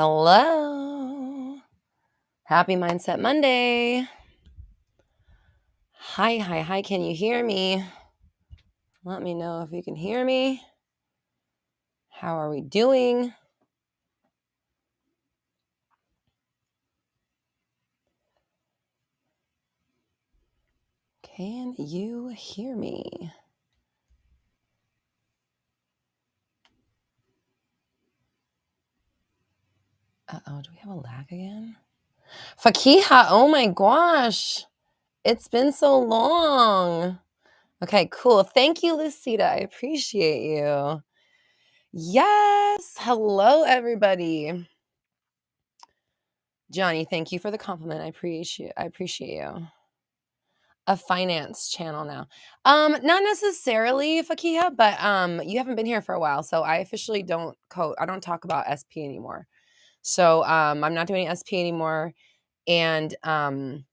Hello. Happy Mindset Monday. Hi. Can you hear me? Let me know if you can hear me. How are we doing? Can you hear me? Uh-oh, do we have a lag again? Fakiha, oh my gosh. It's been so long. Okay, cool. Thank you, Lucita. I appreciate you. Yes. Hello, everybody. Johnny, thank you for the compliment. I appreciate you. A finance channel now. Not necessarily, Fakiha, but you haven't been here for a while, so I officially don't talk about SP anymore. So I'm not doing SP anymore, and I'm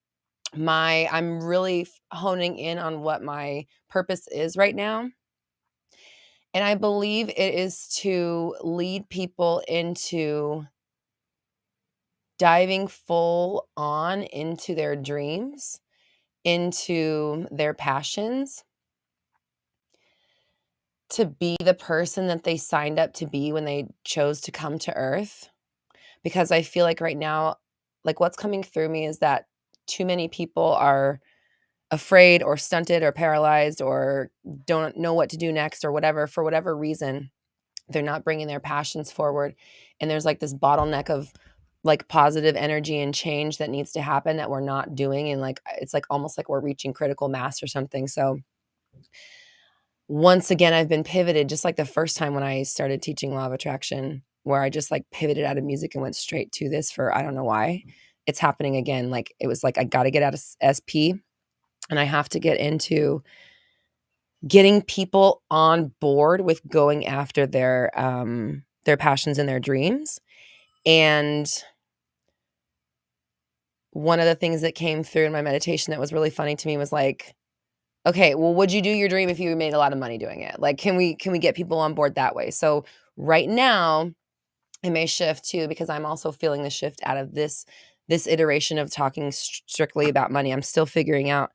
really honing in on what my purpose is right now. And I believe it is to lead people into diving full on into their dreams, into their passions, to be the person that they signed up to be when they chose to come to Earth. Because I feel like right now, like what's coming through me is that too many people are afraid or stunted or paralyzed or don't know what to do next or whatever, for whatever reason. They're not bringing their passions forward. And there's like this bottleneck of like positive energy and change that needs to happen that we're not doing. And like, it's like almost like we're reaching critical mass or something. So once again, I've been pivoted, just like the first time when I started teaching law of attraction, where I just like pivoted out of music and went straight to this for, I don't know why. It's happening again. Like it was like, I got to get out of SP and I have to get into getting people on board with going after their passions and their dreams. And one of the things that came through in my meditation that was really funny to me was like, okay, well, would you do your dream if you made a lot of money doing it? Like, can we get people on board that way? So right now it may shift too, because I'm also feeling the shift out of this iteration of talking strictly about money. I'm still figuring out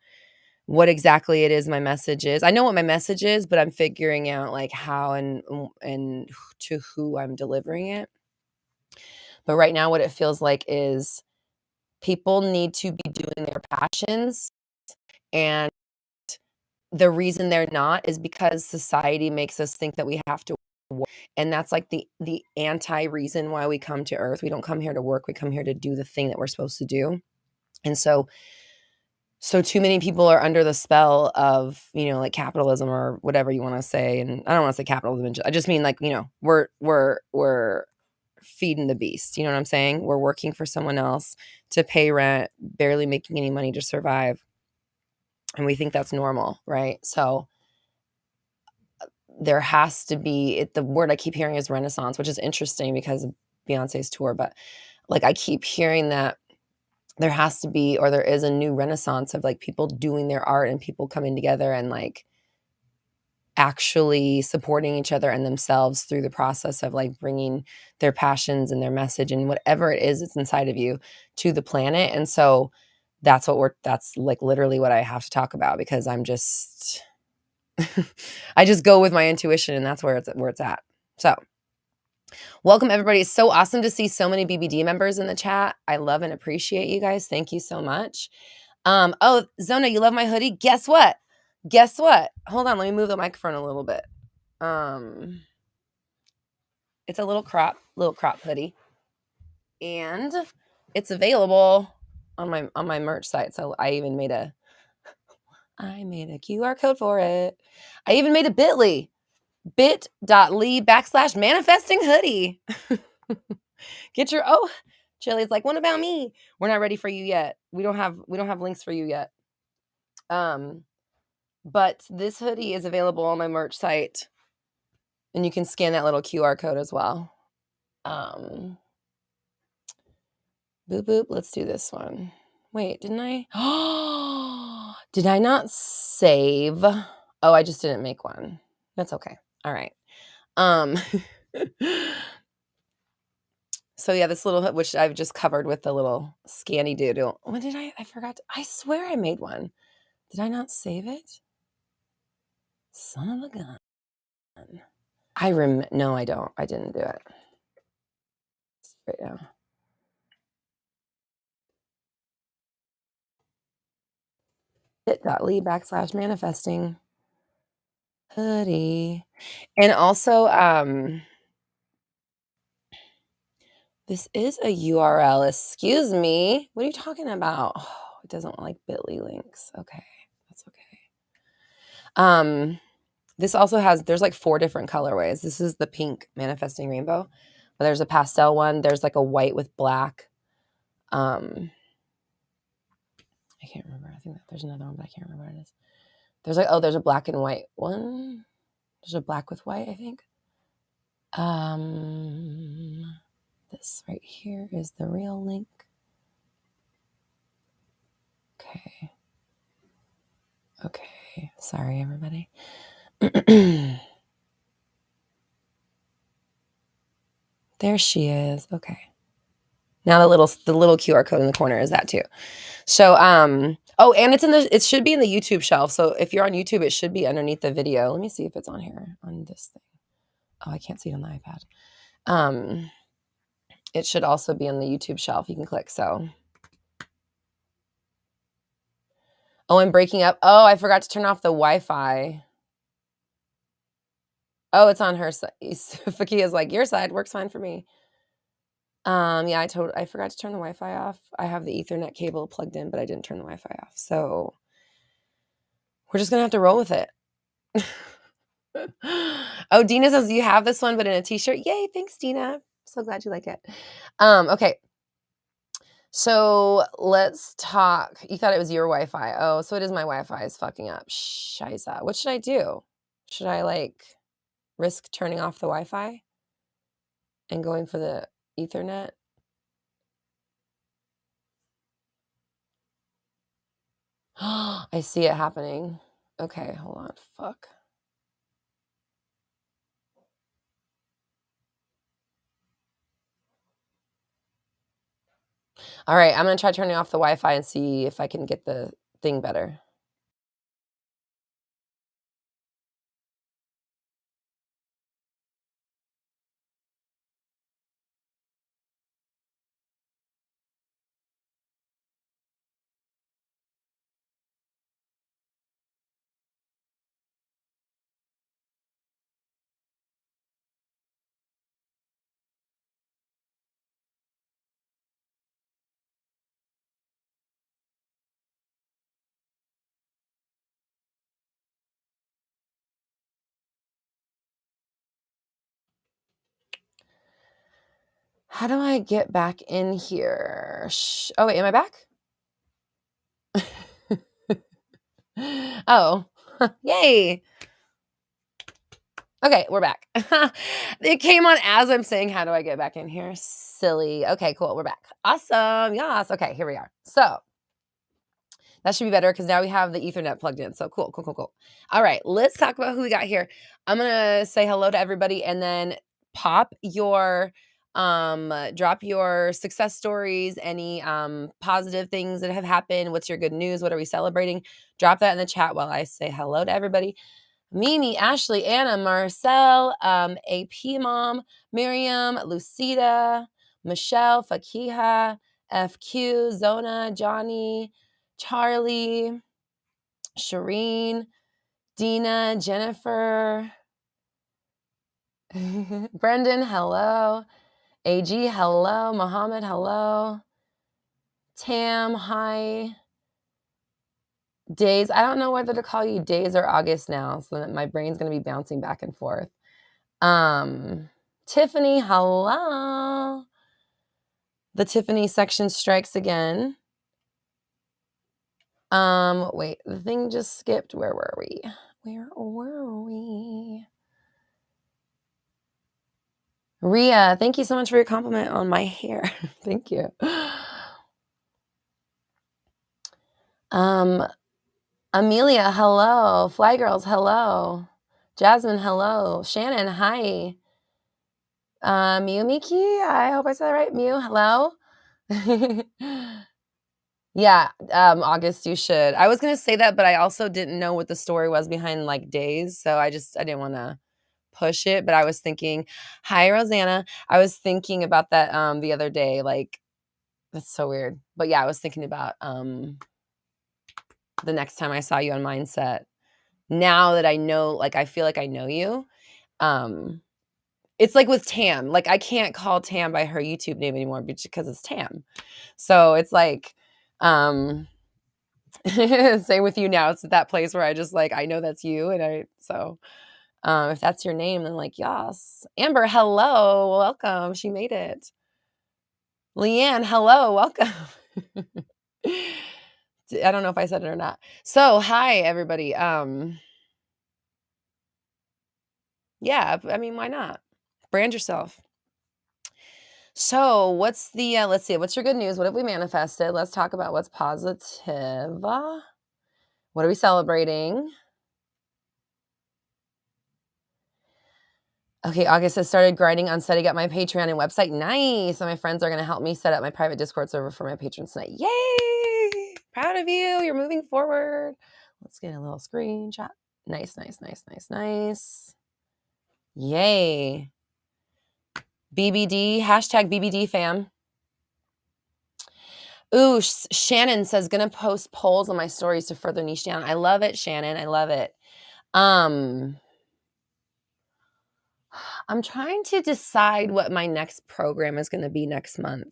what exactly it is my message is. I know what my message is, but I'm figuring out like how and to who I'm delivering it. But right now what it feels like is people need to be doing their passions, and the reason they're not is because society makes us think that we have to work. And that's like the anti reason why we come to Earth. We don't come here to work. We come here to do the thing that we're supposed to do. And so too many people are under the spell of, like capitalism or whatever you want to say. And I don't want to say capitalism. I just mean like, we're feeding the beast. You know what I'm saying? We're working for someone else to pay rent, barely making any money to survive. And we think that's normal, right? So there has to be, the word I keep hearing is renaissance, which is interesting because of Beyonce's tour. But like, I keep hearing that there has to be, or there is a new renaissance of like people doing their art and people coming together and like actually supporting each other and themselves through the process of like bringing their passions and their message and whatever it is that's inside of you to the planet. And so that's like literally what I have to talk about, because I'm just I just go with my intuition, and that's where it's at. So welcome everybody. It's so awesome to see so many BBD members in the chat. I love and appreciate you guys. Thank you so much. Oh, Zona, you love my hoodie? Guess what? Hold on, let me move the microphone a little bit. It's a little crop hoodie, and it's available on my merch site. So I made a QR code for it. I even made a bit.ly/manifesting hoodie. Get your Chili's like, what about me? We're not ready for you yet. We don't have links for you yet. But this hoodie is available on my merch site, and you can scan that little QR code as well. Boop boop. Let's do this one. Wait, didn't I? Did I not save? Oh, I just didn't make one. That's okay. All right. So yeah, this little, which I've just covered with the little scanny doodle. When did I forgot. I swear I made one. Did I not save it? Son of a gun. No, I don't. I didn't do it. Right now. bit.ly/manifesting hoodie. And also, this is a URL. Excuse me. What are you talking about? Oh, it doesn't like bit.ly links. Okay. That's okay. This also there's like 4 different colorways. This is the pink manifesting rainbow. But there's a pastel one. There's like a white with black. I can't remember. I think that there's another one, but I can't remember what it is. There's like, there's a black and white one. There's a black with white, I think. This right here is the real link. Okay. Sorry, everybody. There she is. Okay. Now the little QR code in the corner is that too. So, and it should be in the YouTube shelf. So if you're on YouTube, it should be underneath the video. Let me see if it's on here on this thing. Oh, I can't see it on the iPad. It should also be on the YouTube shelf. You can click. So, I'm breaking up. Oh, I forgot to turn off the Wi-Fi. Oh, it's on her side. Fakia's like, your side works fine for me. Yeah, I forgot to turn the Wi-Fi off. I have the Ethernet cable plugged in, but I didn't turn the Wi-Fi off. So we're just gonna have to roll with it. Oh, Dina says you have this one, but in a t-shirt. Yay, thanks, Dina. So glad you like it. Okay. So let's talk. You thought it was your Wi-Fi. Oh, so it is my Wi-Fi is fucking up. Shiza. What should I do? Should I risk turning off the Wi-Fi and going for the Ethernet? I see it happening. Okay, hold on. Fuck. All right, I'm going to try turning off the Wi-Fi and see if I can get the thing better. How do I get back in here? Oh, wait, am I back? Oh, yay. Okay, we're back. It came on as I'm saying, how do I get back in here? Silly. Okay, cool. We're back. Awesome. Yes. Okay, here we are. So that should be better because now we have the Ethernet plugged in. So cool. All right, let's talk about who we got here. I'm going to say hello to everybody and then drop your success stories, any positive things that have happened. What's your good news? What are we celebrating? Drop that in the chat while I say hello to everybody. Mimi, Ashley, Anna, Marcel, AP Mom, Miriam, Lucida, Michelle, Fakiha, FQ, Zona, Johnny, Charlie, Shireen, Dina, Jennifer, Brendan, hello, AG, hello, Mohammed, hello, Tam, hi, Days. I don't know whether to call you Days or August now, so that my brain's going to be bouncing back and forth. Tiffany, hello. The Tiffany section strikes again. Wait, the thing just skipped. Where were we? Ria, thank you so much for your compliment on my hair. Thank you. Amelia, hello. Fly Girls, hello. Jasmine, hello. Shannon, hi. Miu Miki, I hope I said that right. Miu, hello. Yeah, August, you should. I was gonna say that, but I also didn't know what the story was behind like days, so I didn't want to push it. But I was thinking, hi Rosanna. I was thinking about that the other day. Like that's so weird. But yeah, I was thinking about the next time I saw you on Mindset. Now that I know, like I feel like I know you. It's like with Tam. Like I can't call Tam by her YouTube name anymore because it's Tam. So it's like same with you now. It's at that place where I just like I know that's you, and if that's your name, then like yes. Amber, hello, welcome. She made it. Leanne, hello, welcome. I don't know if I said it or not. So hi everybody. Yeah, I mean, why not? Brand yourself. So what's the let's see, what's your good news? What have we manifested? Let's talk about what's positive. What are we celebrating? Okay, August has started grinding on setting up my Patreon and website. Nice. So my friends are going to help me set up my private Discord server for my patrons tonight. Yay! Proud of you. You're moving forward. Let's get a little screenshot. Nice, nice, nice, nice, nice. Yay. BBD, hashtag BBD fam. Ooh, Shannon says, gonna post polls on my stories to further niche down. I love it, Shannon. I love it. I'm trying to decide what my next program is going to be next month.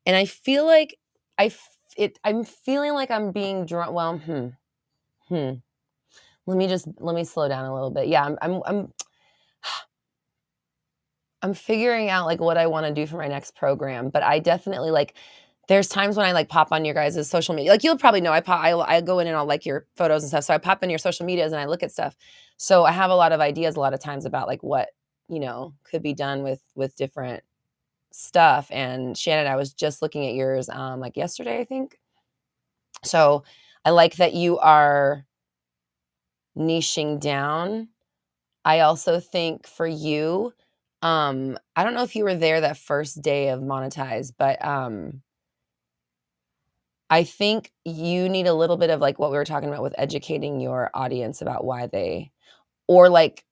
And I feel like I'm feeling like I'm being drawn. Well, let me slow down a little bit. Yeah, I'm figuring out like what I want to do for my next program, but I definitely like there's times when I like pop on your guys' social media. Like you'll probably know I go in and I'll like your photos and stuff. So I pop in your social medias and I look at stuff. So I have a lot of ideas a lot of times about like what, could be done with different stuff. And Shannon, I was just looking at yours like yesterday, I think. So I like that you are niching down. I also think for you, I don't know if you were there that first day of Monetize, but I think you need a little bit of like what we were talking about with educating your audience about why they, or like,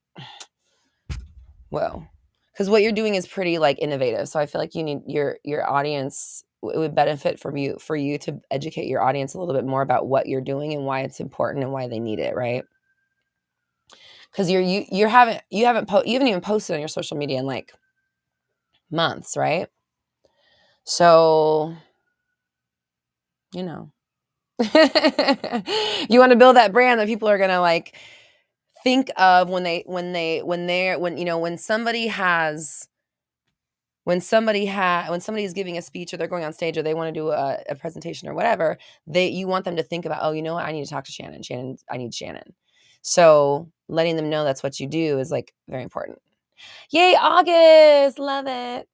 well, because what you're doing is pretty like innovative. So I feel like you need your audience. It would benefit from for you to educate your audience a little bit more about what you're doing and why it's important and why they need it, right? Because you haven't even posted on your social media in like months, right? So you want to build that brand that people are gonna like think of when somebody is giving a speech or they're going on stage or they want to do a presentation or whatever, you want them to think about, oh, you know what, I need to talk to Shannon. I need Shannon. So letting them know that's what you do is like very important. Yay, August, love it.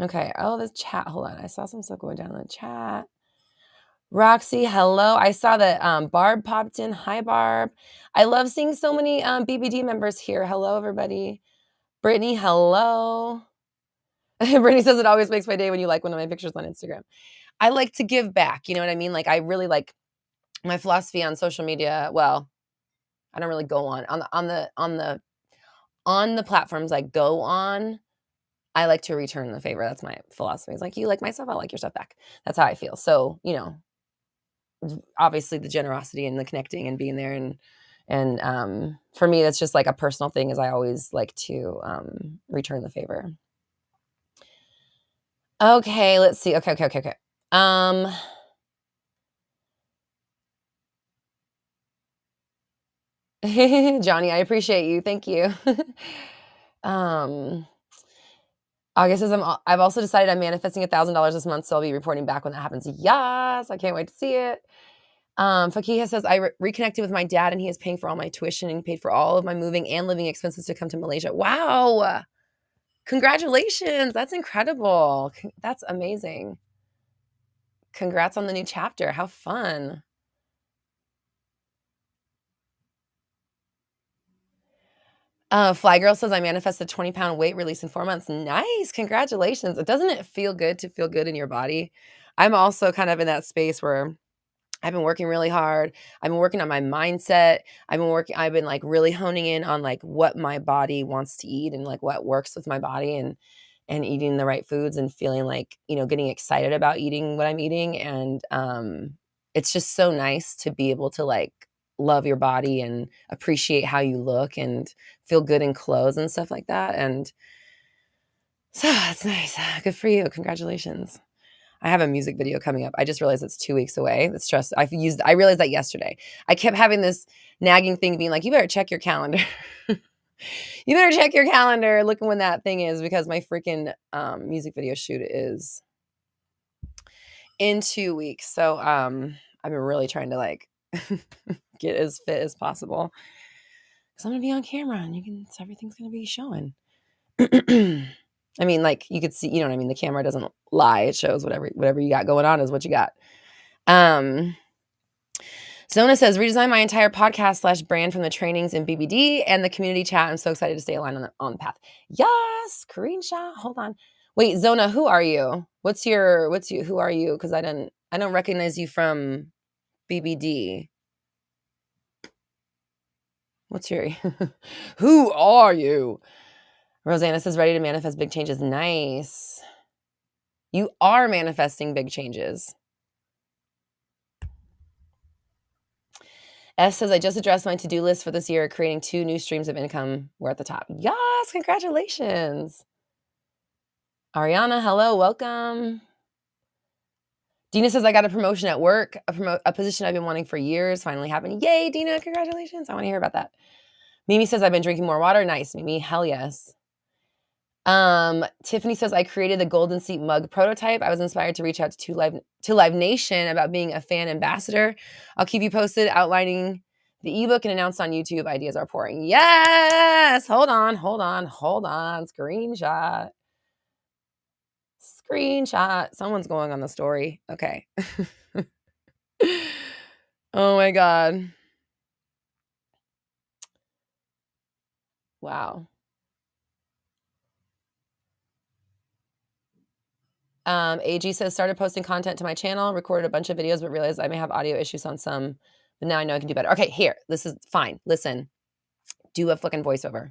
Okay. Oh, the chat. Hold on. I saw some stuff going down in the chat. Roxy, hello. I saw that Barb popped in. Hi, Barb. I love seeing so many BBD members here. Hello, everybody. Brittany, hello. Brittany says it always makes my day when you like one of my pictures on Instagram. I like to give back. You know what I mean? Like I really like my philosophy on social media. Well, I don't really go on the platforms I go on. I like to return the favor. That's my philosophy. It's like you like my stuff, I like your stuff back. That's how I feel. So, obviously the generosity and the connecting and being there and for me that's just like a personal thing is I always like to return the favor. Okay, let's see. Okay. Johnny, I appreciate you. Thank you. August says I've also decided I'm manifesting $1,000 this month, so I'll be reporting back when that happens. Yes, I can't wait to see it. Fakiha says, I reconnected with my dad and he is paying for all my tuition and paid for all of my moving and living expenses to come to Malaysia. Wow. Congratulations. That's incredible. That's amazing. Congrats on the new chapter. How fun. Fly Girl says, I manifested 20-pound weight release in 4 months. Nice. Congratulations. Doesn't it feel good to feel good in your body? I'm also kind of in that space where I've been working really hard. I've been working on my mindset. I've been like really honing in on like what my body wants to eat and like what works with my body and eating the right foods and feeling like, getting excited about eating what I'm eating. And it's just so nice to be able to like love your body and appreciate how you look and feel good in clothes and stuff like that. And so it's nice. Good for you. Congratulations. I have a music video coming up. I just realized it's 2 weeks away. That's stress. I realized that yesterday. I kept having this nagging thing being like, you better check your calendar. You better check your calendar. Look when that thing is, because my freaking music video shoot is in 2 weeks. So I've been really trying to like get as fit as possible. Because I'm gonna be on camera and everything's gonna be showing. I mean, like you could see, you know what I mean? The camera doesn't lie. It shows whatever you got going on is what you got. Zona says, redesign my entire podcast / brand from the trainings in BBD and the community chat. I'm so excited to stay aligned on the path. Yes, Kareen Shah. Hold on. Wait, Zona, who are you? Who are you? Because I don't recognize you from BBD. What's your who are you? Rosanna says, ready to manifest big changes. Nice. You are manifesting big changes. S says, I just addressed my to-do list for this year, creating 2 new streams of income. We're at the top. Yes, congratulations. Ariana, hello, welcome. Dina says, I got a promotion at work, a position I've been wanting for years finally happened. Yay, Dina, congratulations. I want to hear about that. Mimi says, I've been drinking more water. Nice, Mimi, hell yes. Tiffany says, I created the Golden Seat mug prototype. I was inspired to reach out to Live Nation about being a fan ambassador. I'll keep you posted, outlining the ebook and announced on YouTube. Ideas are pouring. Yes. Hold on. Screenshot. Someone's going on the story. Okay. Oh my God. Wow. AG says, started posting content to my channel, recorded a bunch of videos, but realized I may have audio issues on some, but now I know I can do better. Okay, here, this is fine. Listen, do a fucking voiceover.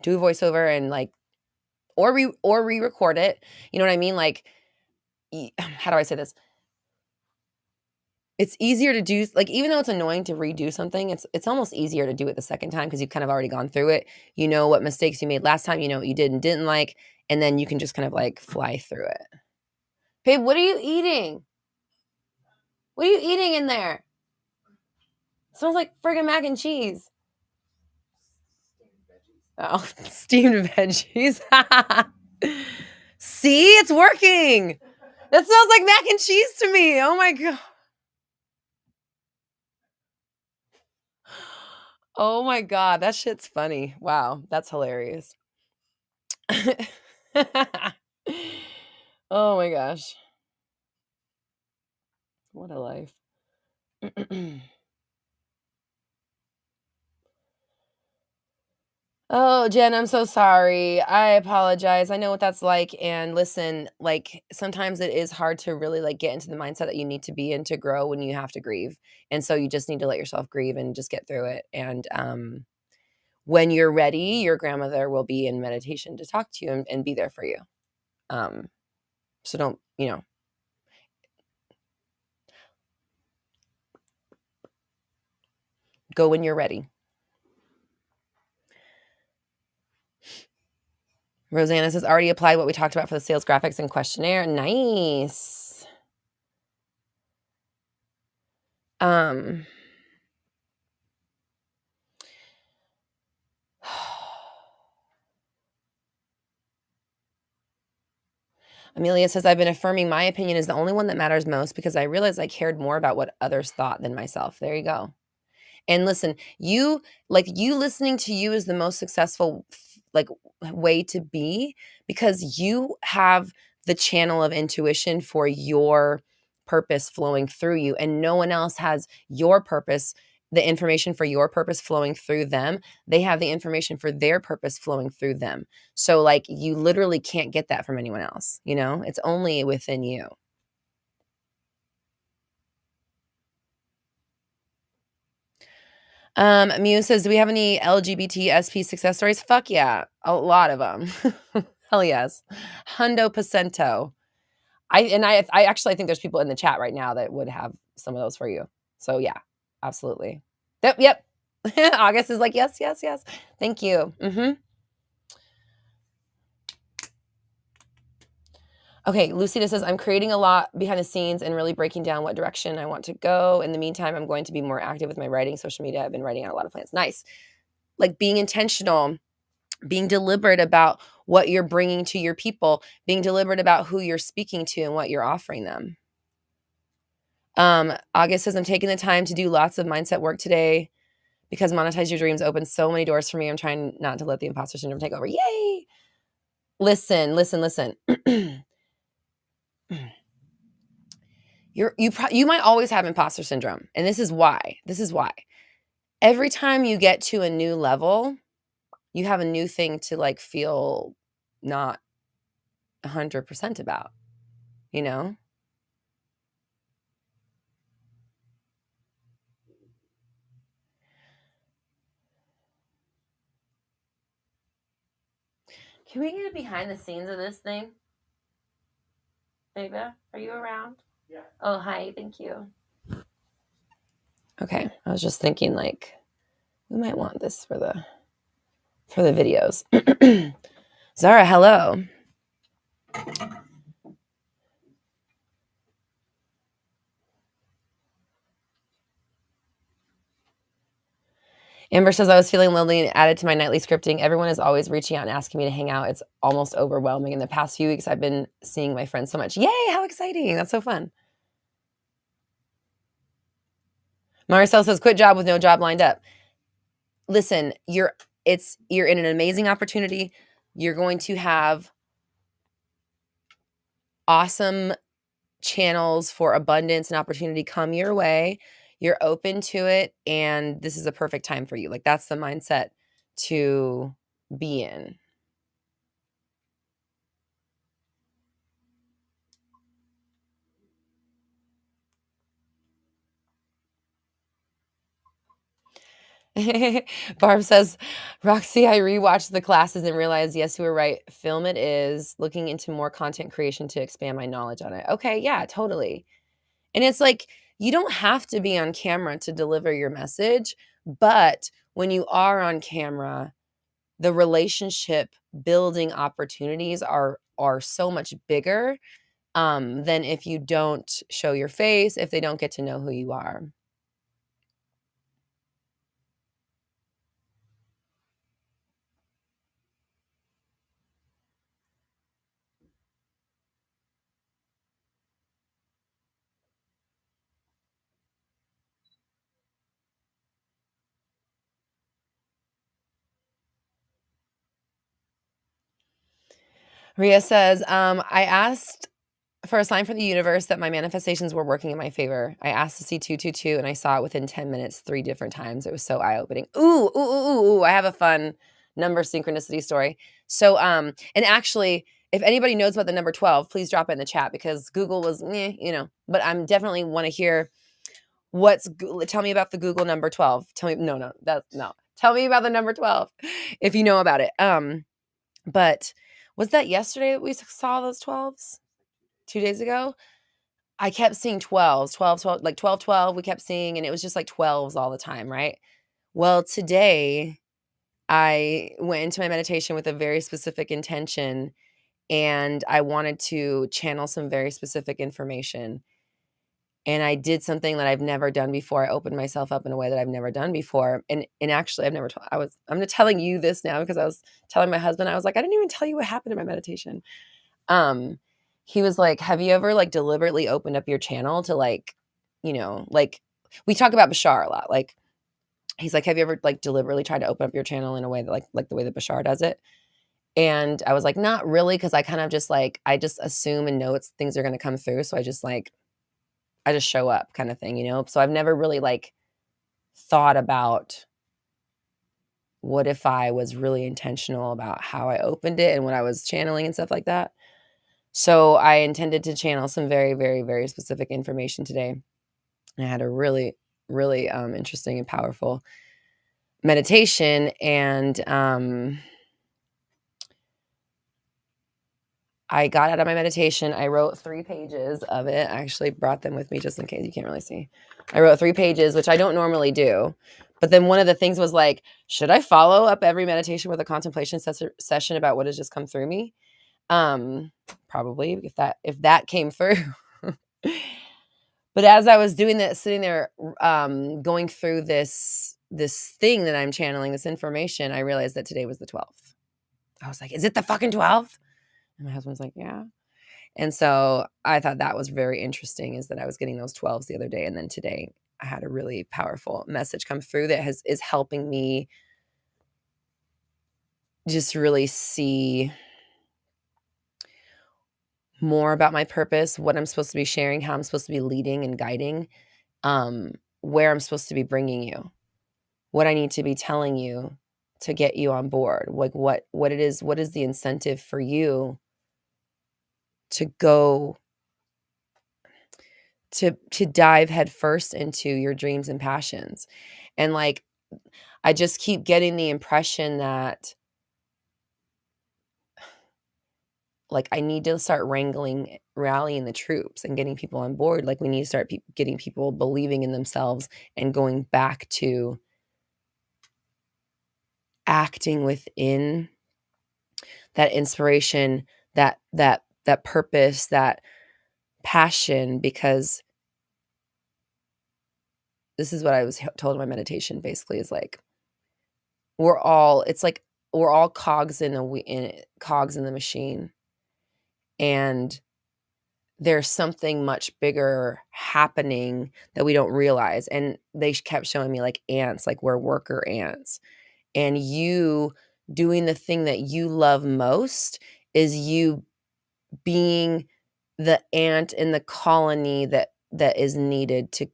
Do a voiceover and like, or re-record it. You know what I mean? Like, how do I say this? It's easier to do, like, even though it's annoying to redo something, it's almost easier to do it the second time because you've kind of already gone through it. You know what mistakes you made last time, you know what you did and didn't like, and then you can just kind of like fly through it. Babe, what are you eating? What are you eating in there? It smells like friggin' mac and cheese. Oh, steamed veggies. See, it's working. That smells like mac and cheese to me. Oh my God. Oh my God, that shit's funny. Wow, that's hilarious. Oh my gosh. What a life. Oh, Jen, I'm so sorry. I apologize. I know what that's like. And listen, like sometimes it is hard to really like get into the mindset that you need to be in to grow when you have to grieve. And so you just need to let yourself grieve and just get through it. And when you're ready, your grandmother will be in meditation to talk to you and be there for you. So don't, go when you're ready. Rosanna says, already applied what we talked about for the sales graphics and questionnaire. Nice. Amelia says, I've been affirming my opinion is the only one that matters most because I realized I cared more about what others thought than myself. There you go. And listen, you listening to you is the most successful like way to be because you have the channel of intuition for your purpose flowing through you and no one else has your purpose the information for your purpose flowing through them. They have the information for their purpose flowing through them. So like you literally can't get that from anyone else, you know? It's only within you. Mew says, do we have any LGBT SP success stories? Fuck yeah. A lot of them. Hell yes. Hundo Pacento. I actually think there's people in the chat right now that would have some of those for you. So yeah, absolutely. Yep. August is like, yes. Thank you. Okay, Lucida says, I'm creating a lot behind the scenes and really breaking down what direction I want to go. In the meantime, I'm going to be more active with my writing, social media. I've been writing out a lot of plans. Nice. Like being intentional, being deliberate about what you're bringing to your people, being deliberate about who you're speaking to and what you're offering them. August says, I'm taking the time to do lots of mindset work today because monetize your dreams opens so many doors for me. I'm trying not to let the imposter syndrome take over. Yay. Listen. You might always have imposter syndrome. And this is why. Every time you get to a new level, you have a new thing to like feel not 100% about, you know? Can we get behind the scenes of this thing? Baby, are you around? Yeah. Oh, hi. Thank you. Okay. I was just thinking like we might want this for the videos. Zara, hello. Amber says, I was feeling lonely and added to my nightly scripting. Everyone is always reaching out and asking me to hang out. It's almost overwhelming. In the past few weeks, I've been seeing my friends so much. Yay, how exciting. That's so fun. Marcel says, quit job with no job lined up. Listen, you're in an amazing opportunity. You're going to have awesome channels for abundance and opportunity come your way. You're open to it, and this is a perfect time for you. Like that's the mindset to be in. Barb says, Roxy, I rewatched the classes and realized, yes, you were right. Film it is. Looking into more content creation to expand my knowledge on it. Okay, yeah, totally. And it's like, you don't have to be on camera to deliver your message. But when you are on camera, the relationship building opportunities are so much bigger than if you don't show your face, if they don't get to know who you are. Ria says, I asked for a sign from the universe that my manifestations were working in my favor. I asked to see 222 and I saw it within 10 minutes, 3 different times. It was so eye-opening. Ooh. I have a fun number synchronicity story. So, and actually, if anybody knows about the number 12, please drop it in the chat because Google was, but I'm definitely want to hear tell me about the Google number 12. Tell me, no. Tell me about the number 12 if you know about it. But was that yesterday that we saw those 12s? 2 days ago? I kept seeing 12s, 12, like 12, 12. We kept seeing, and it was just like 12s all the time, right? Well, today I went into my meditation with a very specific intention, and I wanted to channel some very specific information. And I did something that I've never done before. I opened myself up in a way that I've never done before. And actually I've never I'm telling you this now because I was telling my husband, I was like, I didn't even tell you what happened in my meditation. He was like, have you ever like deliberately opened up your channel to like, like we talk about Bashar a lot. Like he's like, have you ever like deliberately tried to open up your channel in a way that like the way that Bashar does it? And I was like, not really. Cause I kind of just like, I just assume and know things are going to come through. So I just show up kind of thing, So I've never really like thought about what if I was really intentional about how I opened it and what I was channeling and stuff like that. So I intended to channel some very, very, very specific information today. And I had a really, really interesting and powerful meditation. And I got out of my meditation. I wrote 3 pages of it. I actually brought them with me just in case you can't really see. I wrote 3 pages, which I don't normally do. But then one of the things was like, should I follow up every meditation with a contemplation session about what has just come through me? Probably if that came through. But as I was doing that, sitting there, going through this thing that I'm channeling, this information, I realized that today was the 12th. I was like, is it the fucking 12th? And my husband was like, yeah. And so I thought that was very interesting, is that I was getting those 12s the other day. And then today I had a really powerful message come through that is helping me just really see more about my purpose, what I'm supposed to be sharing, how I'm supposed to be leading and guiding, where I'm supposed to be bringing you, what I need to be telling you to get you on board, like what is the incentive for you to go to dive headfirst into your dreams and passions. And like, I just keep getting the impression that like I need to start rallying the troops and getting people on board. Like we need to start getting people believing in themselves and going back to acting within that inspiration, that purpose, that passion, because this is what I was told in my meditation basically, is like we're all cogs in the machine, and there's something much bigger happening that we don't realize. And they kept showing me like ants, like we're worker ants, and you doing the thing that you love most is you being the ant in the colony that is needed to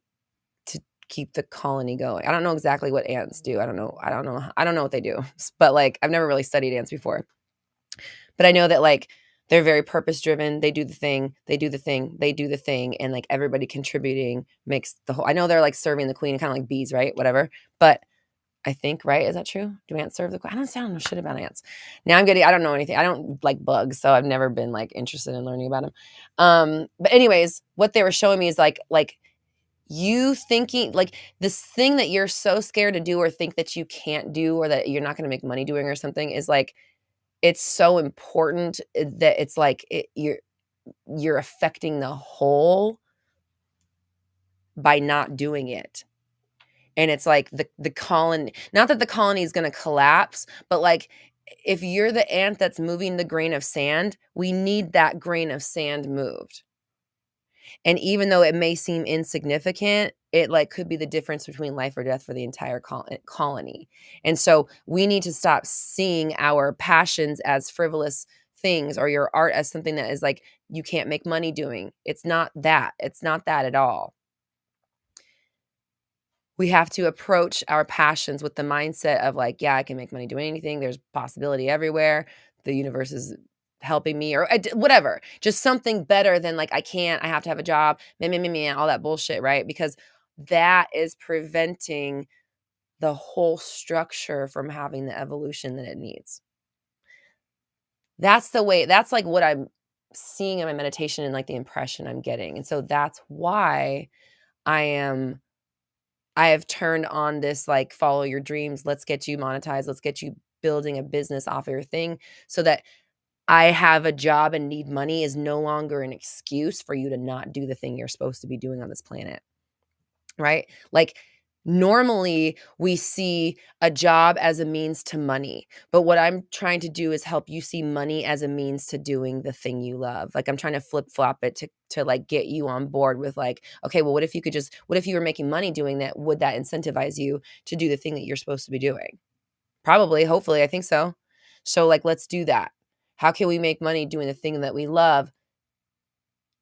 keep the colony going. I don't know exactly what ants do. I don't know what they do. But like I've never really studied ants before. But I know that like they're very purpose driven. They do the thing, and like everybody contributing makes the whole. I know they're like serving the queen, kind of like bees, right? Whatever. But I think, right? Is that true? Do ants serve the queen? I don't sound no shit about ants. Now I don't know anything. I don't like bugs, so I've never been like interested in learning about them. But anyways, what they were showing me is like you thinking like this thing that you're so scared to do or think that you can't do or that you're not going to make money doing or something is like, it's so important that it's like you're affecting the whole by not doing it. And it's like the colony, not that the colony is going to collapse, but like if you're the ant that's moving the grain of sand, we need that grain of sand moved. And even though it may seem insignificant, it like could be the difference between life or death for the entire colony. And so we need to stop seeing our passions as frivolous things or your art as something that is like you can't make money doing. It's not that. It's not that at all. We have to approach our passions with the mindset of like, yeah, I can make money doing anything. There's possibility everywhere. The universe is helping me or whatever. Just something better than like, I have to have a job, all that bullshit, right? Because that is preventing the whole structure from having the evolution that it needs. That's like what I'm seeing in my meditation and like the impression I'm getting. And so that's why I have turned on this, like, follow your dreams. Let's get you monetized. Let's get you building a business off of your thing so that I have a job and need money is no longer an excuse for you to not do the thing you're supposed to be doing on this planet. Right? Like, normally we see a job as a means to money, but what I'm trying to do is help you see money as a means to doing the thing you love. Like I'm trying to flip flop it to like get you on board with like, okay, well, what if you were making money doing that? Would that incentivize you to do the thing that you're supposed to be doing? Probably, hopefully, I think so. So like, let's do that. How can we make money doing the thing that we love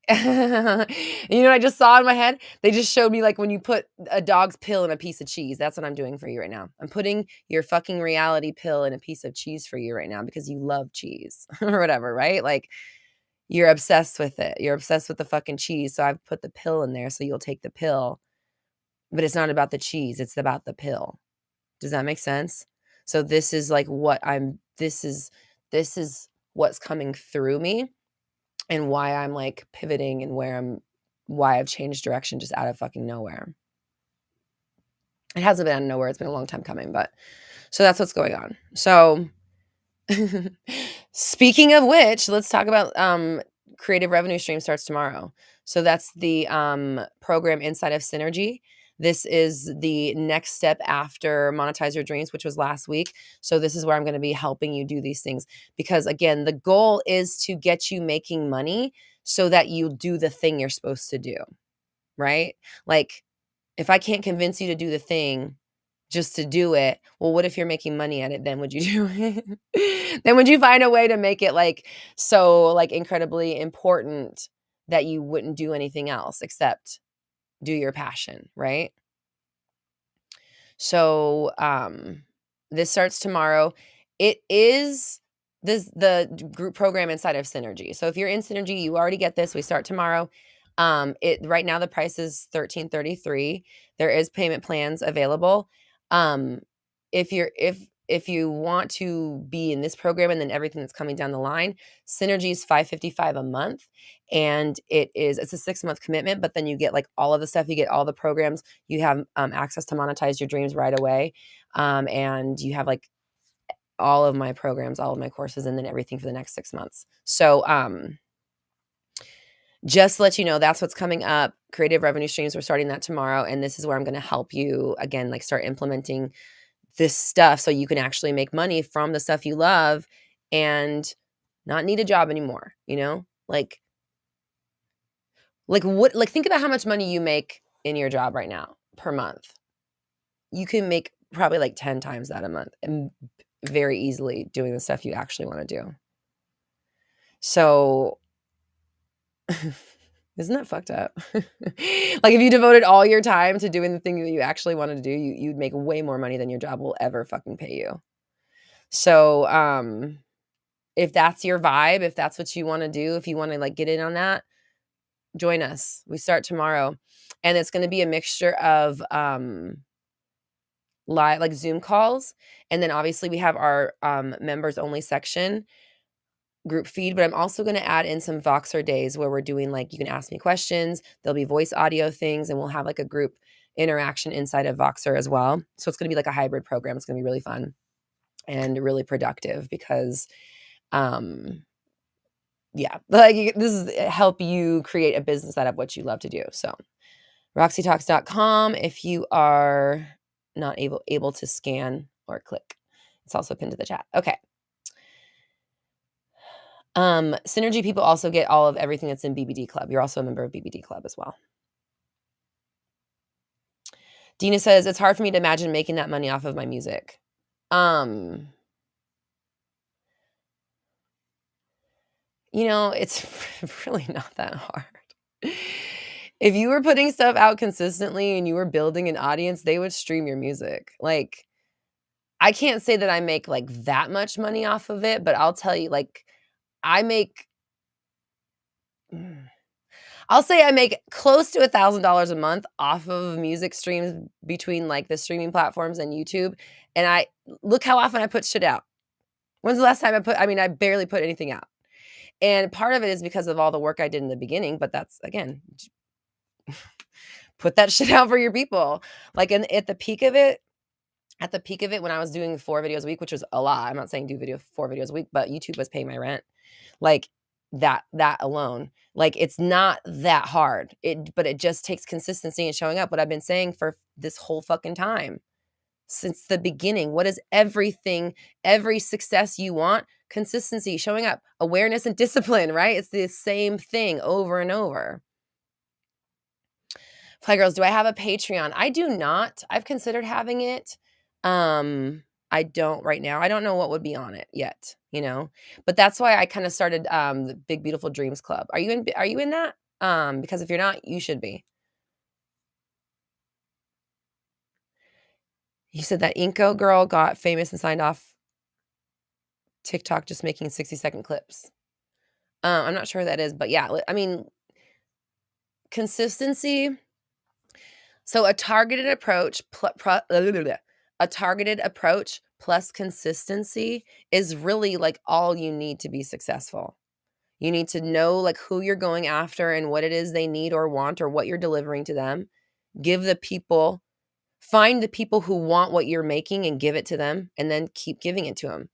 You know what I just saw in my head? They just showed me like when you put a dog's pill in a piece of cheese. That's what I'm doing for you right now. I'm putting your fucking reality pill in a piece of cheese for you right now because you love cheese or whatever, right? Like you're obsessed with it. You're obsessed with the fucking cheese. So I've put the pill in there so you'll take the pill. But it's not about the cheese, it's about the pill. Does that make sense? So this is like what I'm this is what's coming through me and why I'm like pivoting and why I've changed direction just out of fucking nowhere. It hasn't been out of nowhere, it's been a long time coming, but so that's what's going on. So speaking of which, let's talk about creative revenue stream starts tomorrow. So that's the program inside of Synergy. This is the next step after Monetize Your Dreams, which was last week. So this is where I'm going to be helping you do these things because again, the goal is to get you making money so that you do the thing you're supposed to do, right? Like if I can't convince you to do the thing just to do it, well, what if you're making money at it? Then would you do it? Then would you find a way to make it like so like incredibly important that you wouldn't do anything else except do your passion, right? So this starts tomorrow. It is the group program inside of Synergy. So if you're in Synergy, you already get this. We start tomorrow. It right now the price is $13.33. There is payment plans available. If you want to be in this program and then everything that's coming down the line, Synergy is $555 a month, and it's a 6-month commitment. But then you get like all of the stuff. You get all the programs. You have access to Monetize Your Dreams right away, and you have like all of my programs, all of my courses, and then everything for the next 6 months. So just to let you know, that's what's coming up. Creative revenue streams, we're starting that tomorrow. And this is where I'm going to help you, again, like start implementing this stuff so you can actually make money from the stuff you love and not need a job anymore, you know? Like what, like think about how much money you make in your job right now per month. You can make probably like 10 times that a month and very easily doing the stuff you actually want to do. So isn't that fucked up? Like if you devoted all your time to doing the thing that you actually wanted to do, you'd make way more money than your job will ever fucking pay you. So if that's your vibe, if that's what you want to do, if you want to like get in on that, join us. We start tomorrow. And it's going to be a mixture of live like Zoom calls. And then obviously we have our members only section group feed, but I'm also going to add in some Voxer days where we're doing like you can ask me questions, there'll be voice audio things, and we'll have like a group interaction inside of Voxer as well. So it's going to be like a hybrid program. It's going to be really fun and really productive because yeah, like this is help you create a business out of what you love to do. So roxytalks.com if you are not able to scan or click. It's also pinned to the chat. Okay. Synergy people also get all of everything that's in BBD Club. You're also a member of BBD Club as well. Dina says, it's hard for me to imagine making that money off of my music. You know, it's really not that hard. If you were putting stuff out consistently and you were building an audience, they would stream your music. Like, I can't say that I make like that much money off of it, but I'll tell you, like, I'll say I make close to $1,000 a month off of music streams between like the streaming platforms and YouTube. And I look how often I put shit out. When's the last time I barely put anything out. And part of it is because of all the work I did in the beginning, but that's again, put that shit out for your people. Like at the peak of it, when I was doing 4 videos a week, which was a lot. I'm not saying do 4 videos a week, but YouTube was paying my rent. Like that alone. Like it's not that hard. But it just takes consistency and showing up. What I've been saying for this whole fucking time. Since the beginning, what is everything, every success you want? Consistency, showing up, awareness and discipline, right? It's the same thing over and over. Fly Girls, do I have a Patreon? I do not. I've considered having it. I don't right now. I don't know what would be on it yet, you know? But that's why I kind of started the Big Beautiful Dreams Club. Are you in that? Because if you're not, you should be. You said that Inko girl got famous and signed off TikTok just making 60-second clips. I'm not sure who that is, but yeah, I mean, consistency. So a targeted approach plus consistency is really like all you need to be successful. You need to know like who you're going after and what it is they need or want or what you're delivering to them. Find the people who want what you're making and give it to them, and then keep giving it to them.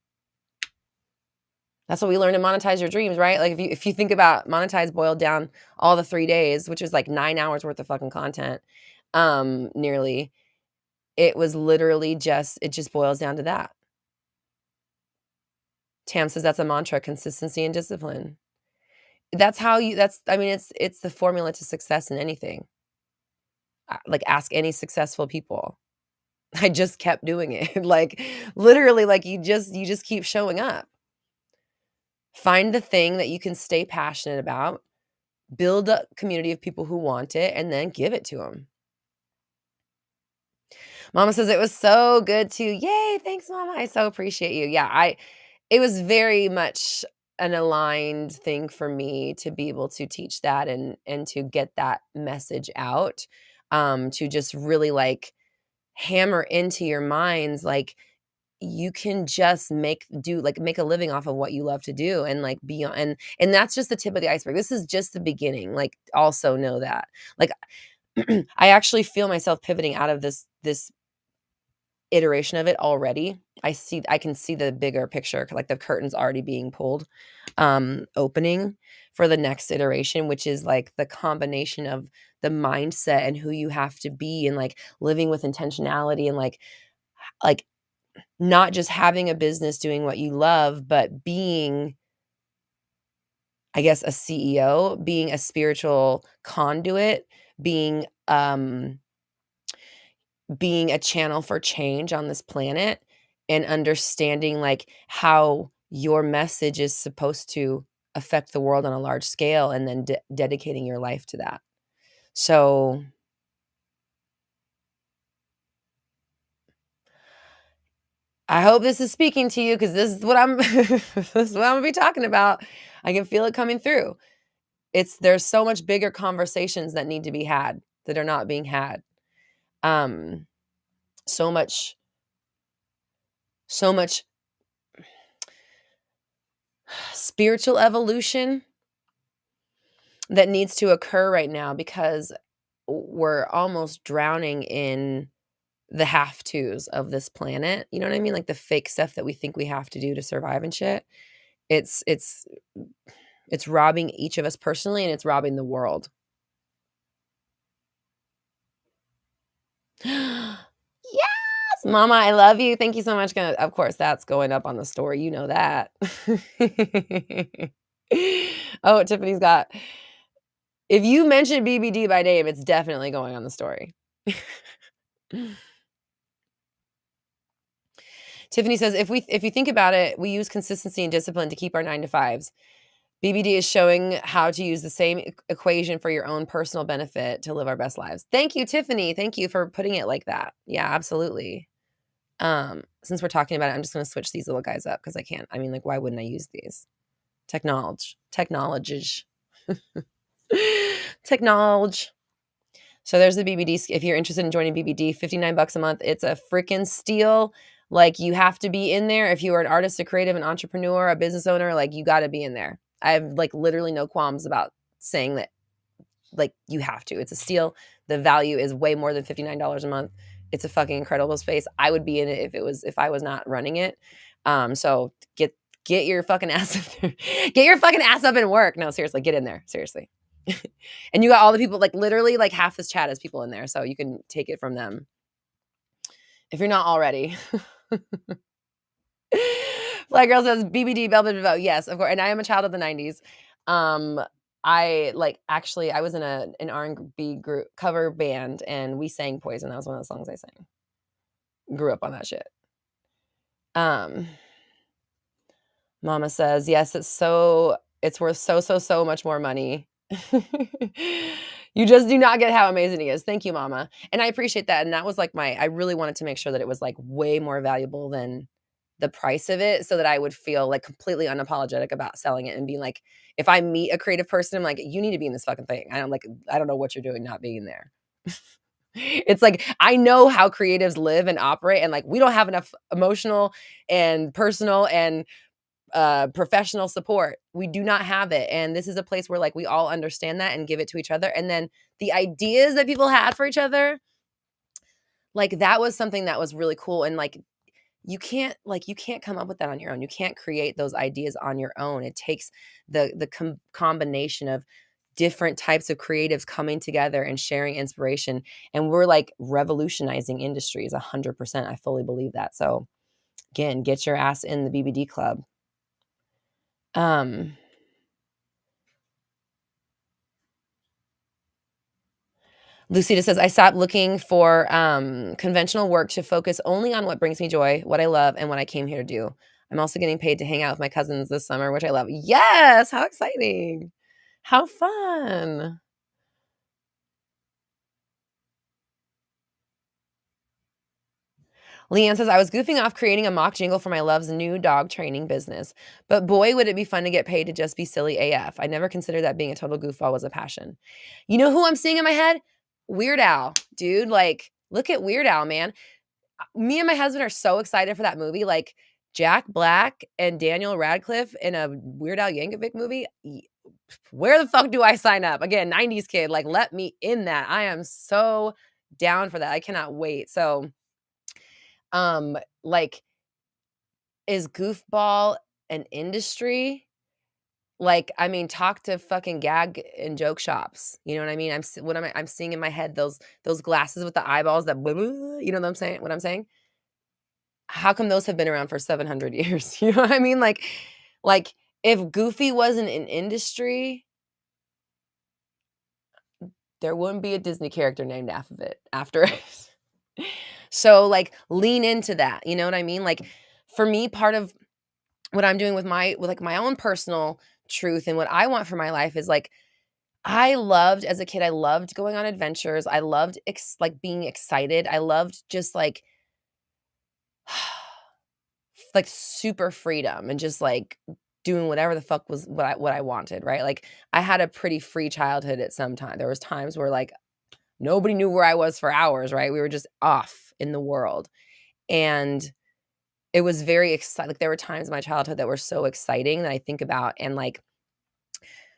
That's what we learned to monetize your dreams, right? Like if you think about monetize boiled down all the 3 days, which is like 9 hours worth of fucking content, nearly, it was literally it just boils down to that. Tam says that's a mantra, consistency and discipline. It's the formula to success in anything. Like ask any successful people. I just kept doing it. Like literally, like you just keep showing up. Find the thing that you can stay passionate about, build a community of people who want it, and then give it to them. Mama says it was so good too. Yay, thanks, Mama. I so appreciate you. Yeah, it was very much an aligned thing for me to be able to teach that and to get that message out. To just really like hammer into your minds like you can just make a living off of what you love to do and like beyond and that's just the tip of the iceberg. This is just the beginning. Like also know that. Like I actually feel myself pivoting out of this iteration of it already. I can see the bigger picture, like the curtains already being pulled, opening for the next iteration, which is like the combination of the mindset and who you have to be and like living with intentionality and like not just having a business doing what you love, but being, I guess, a CEO, being a spiritual conduit, being a channel for change on this planet and understanding like how your message is supposed to affect the world on a large scale and then dedicating your life to that. So I hope this is speaking to you because this is what I'm this is what I'm gonna be talking about. I can feel it coming through. There's so much bigger conversations that need to be had that are not being had. So much spiritual evolution that needs to occur right now because we're almost drowning in the have-tos of this planet. You know what I mean? Like the fake stuff that we think we have to do to survive and shit. It's robbing each of us personally and it's robbing the world. Yes, Mama, I love you. Thank you so much. Of course, that's going up on the story. You know that. Oh, Tiffany's got. If you mention BBD by name, it's definitely going on the story. Tiffany says, if you think about it, we use consistency and discipline to keep our 9 to 5s. BBD is showing how to use the same equation for your own personal benefit to live our best lives. Thank you, Tiffany. Thank you for putting it like that. Yeah, absolutely. Since we're talking about it, I'm just going to switch these little guys up because I can't. I mean, like, why wouldn't I use these? Technology. Technology. So there's the BBD. If you're interested in joining BBD, $59 a month. It's a freaking steal. Like, you have to be in there. If you are an artist, a creative, an entrepreneur, a business owner, like, you got to be in there. I have like literally no qualms about saying that, like, you have to. It's a steal. The value is way more than $59 a month. It's a fucking incredible space. I would be in it if I was not running it. So get your fucking ass up there. Get your fucking ass up and work. No, seriously, get in there. Seriously. And you got all the people, like literally like half this chat is people in there. So you can take it from them if you're not already. Fly Girl says BBD Velvet Devote. Yes, of course. And I am a child of the 90s. I was in an R&B group cover band and we sang Poison. That was one of the songs I sang. Grew up on that shit. Mama says, yes, it's worth so much more money. You just do not get how amazing he is. Thank you, mama. And I appreciate that. And that was like I really wanted to make sure that it was like way more valuable than the price of it so that I would feel like completely unapologetic about selling it and being like, if I meet a creative person, I'm like, you need to be in this fucking thing. I don't know what you're doing not being there. It's like, I know how creatives live and operate, and like, we don't have enough emotional and personal and professional support. We do not have it. And this is a place where like we all understand that and give it to each other. And then the ideas that people had for each other, like that was something that was really cool. And like you can't come up with that on your own. You can't create those ideas on your own. It takes the combination of different types of creatives coming together and sharing inspiration. And we're like revolutionizing industries 100%. I fully believe that. So again, get your ass in the BBD club. Lucita says, I stopped looking for conventional work to focus only on what brings me joy, what I love, and what I came here to do. I'm also getting paid to hang out with my cousins this summer, which I love. Yes! How exciting! How fun! Leanne says, I was goofing off creating a mock jingle for my love's new dog training business. But boy, would it be fun to get paid to just be silly AF. I never considered that being a total goofball was a passion. You know who I'm seeing in my head? Weird Al, dude. Like, look at Weird Al, man. Me and my husband are so excited for that movie. Like, Jack Black and Daniel Radcliffe in a Weird Al Yankovic movie. Where the fuck do I sign up? Again, 90s kid. Like, let me in that. I am so down for that. I cannot wait. So, like, is goofball an industry? Like, I mean, talk to fucking gag and joke shops. You know what I mean? I'm seeing in my head those glasses with the eyeballs that you know what I'm saying? What I'm saying? How come those have been around for 700 years? You know what I mean? Like if Goofy wasn't an industry, there wouldn't be a Disney character named after it. So like lean into that. You know what I mean? Like for me, part of what I'm doing with my own personal truth and what I want for my life is like I loved as a kid, I loved going on adventures. I loved like being excited. I loved just like super freedom and just like doing whatever the fuck was what I wanted, right? Like I had a pretty free childhood at some time. There was times where like nobody knew where I was for hours, right? We were just off in the world. And it was very exciting. Like there were times in my childhood that were so exciting that I think about. And like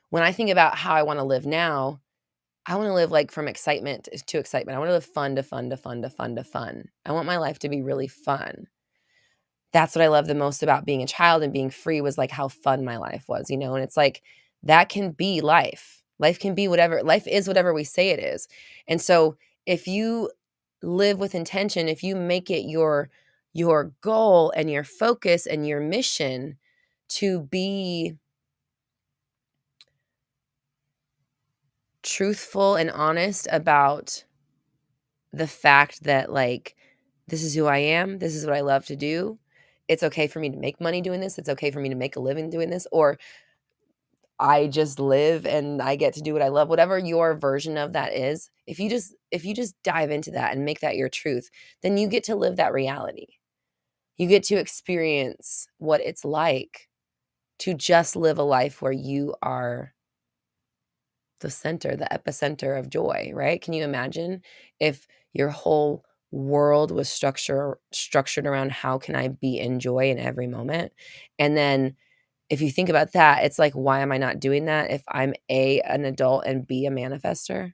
when I think about how I want to live now, I want to live like from excitement to excitement. I want to live fun to fun to fun to fun to fun. I want my life to be really fun. That's what I love the most about being a child and being free was like how fun my life was, you know? And it's like that can be life. Life can be whatever, life is whatever we say it is. And so if you live with intention, if you make it your goal and your focus and your mission to be truthful and honest about the fact that like this is who I am, this is what I love to do. It's okay for me to make money doing this. It's okay for me to make a living doing this, or I just live and I get to do what I love. Whatever your version of that is, if you just dive into that and make that your truth, then you get to live that reality. You get to experience what it's like to just live a life where you are the epicenter of joy, right? Can you imagine if your whole world was structured around how can I be in joy in every moment? And then if you think about that, it's like, why am I not doing that if I'm an adult and B, a manifester?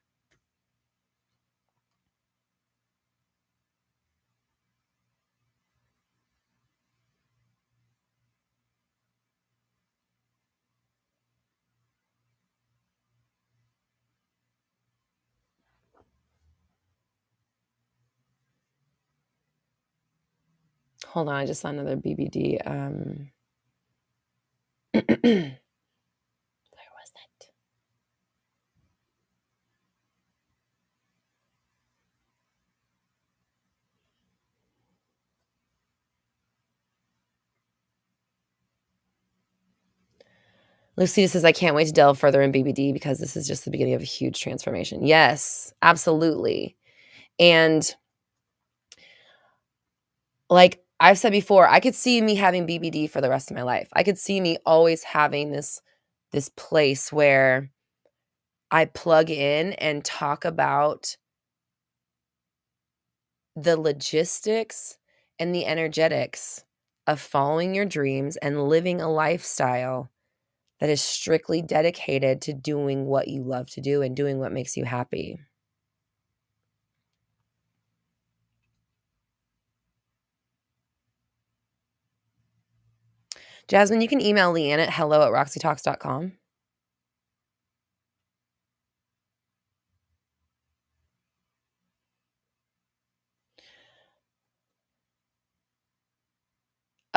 Hold on, I just saw another BBD. Where was it? Lucia says, I can't wait to delve further in BBD because this is just the beginning of a huge transformation. Yes, absolutely. And like I've said before, I could see me having BBD for the rest of my life. I could see me always having this place where I plug in and talk about the logistics and the energetics of following your dreams and living a lifestyle that is strictly dedicated to doing what you love to do and doing what makes you happy. Jasmine, you can email Leanne at hello@roxytalks.com.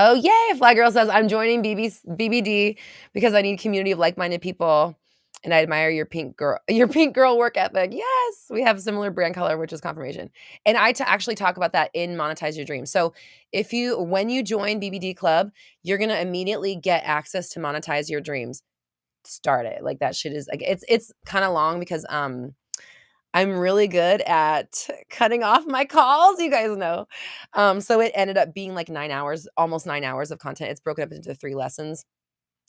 Oh, yay! Fly Girl says, I'm joining BBD because I need a community of like-minded people, and I admire your pink girl work ethic. Yes, we have similar brand color, which is confirmation. And I actually talk about that in Monetize Your Dream. So when you join BBD Club, you're gonna immediately get access to Monetize Your Dreams. Start it. Like that shit is like it's kind of long because I'm really good at cutting off my calls, you guys know. So it ended up being like 9 hours, almost 9 hours of content. It's broken up into 3 lessons.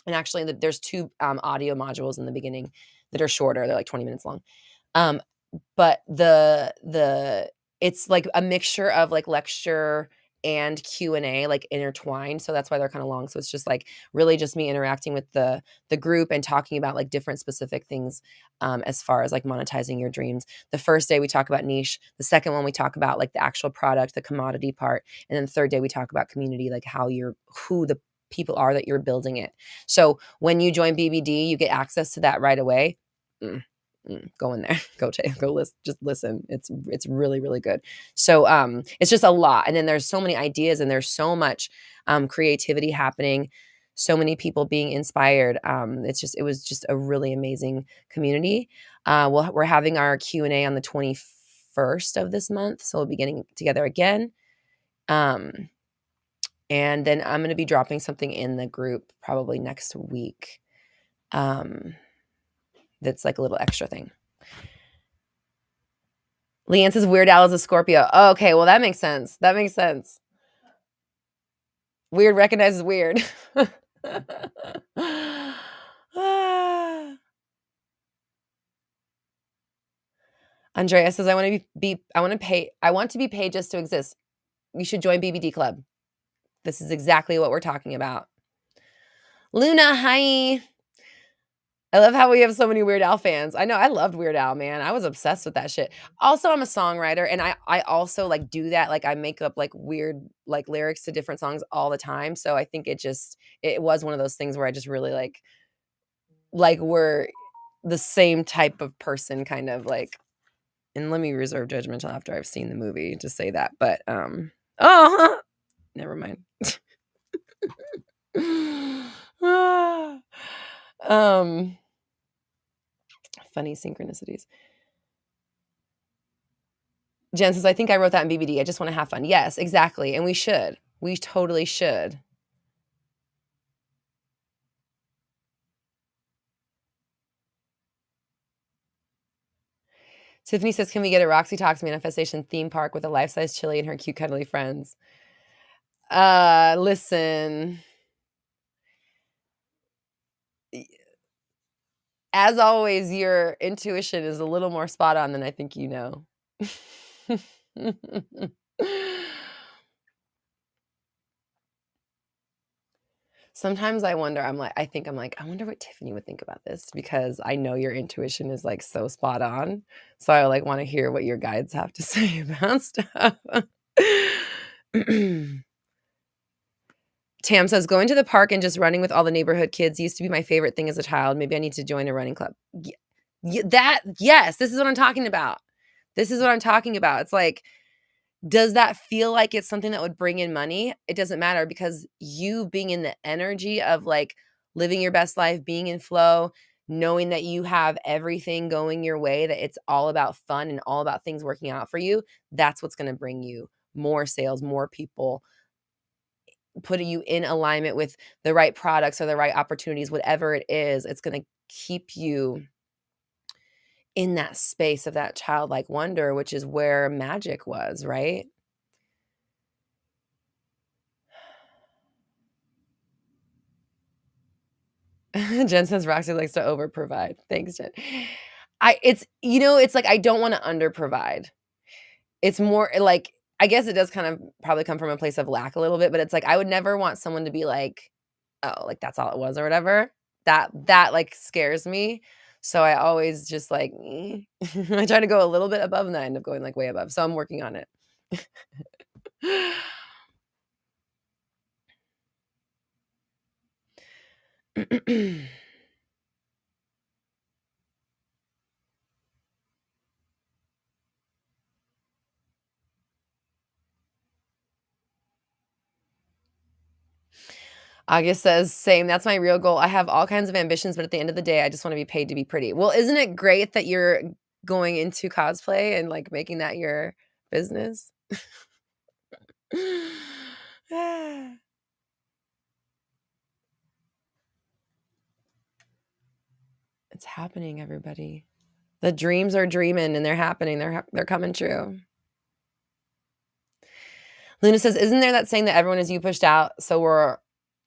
And actually there's 2 audio modules in the beginning that are shorter. They're like 20 minutes long. But it's like a mixture of like lecture and Q&A like intertwined. So that's why they're kind of long. So it's just like really just me interacting with the group and talking about like different specific things as far as like monetizing your dreams. The first day we talk about niche. The second one we talk about like the actual product, the commodity part. And then the third day we talk about community, like who the people are that you're building it. So when you join BBD, you get access to that right away. Go in there, just listen. It's really, really good. So it's just a lot. And then there's so many ideas and there's so much creativity happening, so many people being inspired. It was just a really amazing community. We're having our Q&A on the 21st of this month. So we'll be getting together again. And then I'm going to be dropping something in the group probably next week. That's like a little extra thing. Leanne says Weird Al is a Scorpio. Oh, okay, well, that makes sense. Weird recognizes weird. Andrea says, I want to be paid just to exist. You should join BBD Club. This is exactly what we're talking about. Luna, hi. I love how we have so many Weird Al fans. I know, I loved Weird Al, man. I was obsessed with that shit. Also, I'm a songwriter, and I also, like, do that. Like, I make up, like, weird, like, lyrics to different songs all the time, so I think it was one of those things where I just really, like, we're the same type of person, kind of, like, and let me reserve judgment until after I've seen the movie to say that, but, never mind. Funny synchronicities. Jen says, I think I wrote that in BBD. I just want to have fun. Yes, exactly. And we should. We totally should. Tiffany says, can we get a Roxy Talks manifestation theme park with a life-size chili and her cute, cuddly friends? Listen. As always, your intuition is a little more spot on than I think you know. Sometimes I wonder, I wonder what Tiffany would think about this, because I know your intuition is like so spot on. So I like want to hear what your guides have to say about stuff. Tam says, going to the park and just running with all the neighborhood kids used to be my favorite thing as a child. Maybe I need to join a running club. Yes, this is what I'm talking about. It's like, does that feel like it's something that would bring in money? It doesn't matter, because you being in the energy of like living your best life, being in flow, knowing that you have everything going your way, that it's all about fun and all about things working out for you, that's what's going to bring you more sales, more people, put you in alignment with the right products or the right opportunities, whatever it is, it's going to keep you in that space of that childlike wonder, which is where magic was, right? Jen says Roxy likes to over provide. Thanks, Jen. It's like I don't want to under provide. It's more like, I guess it does kind of probably come from a place of lack a little bit, but it's like I would never want someone to be like, oh, like that's all it was or whatever. That like scares me. So I always just like I try to go a little bit above and I end up going like way above. So I'm working on it. August says, same. That's my real goal. I have all kinds of ambitions, but at the end of the day, I just want to be paid to be pretty. Well, isn't it great that you're going into cosplay and like making that your business? It's happening, everybody. The dreams are dreaming and they're happening. They're coming true. Luna says, isn't there that saying that everyone is you pushed out, so we're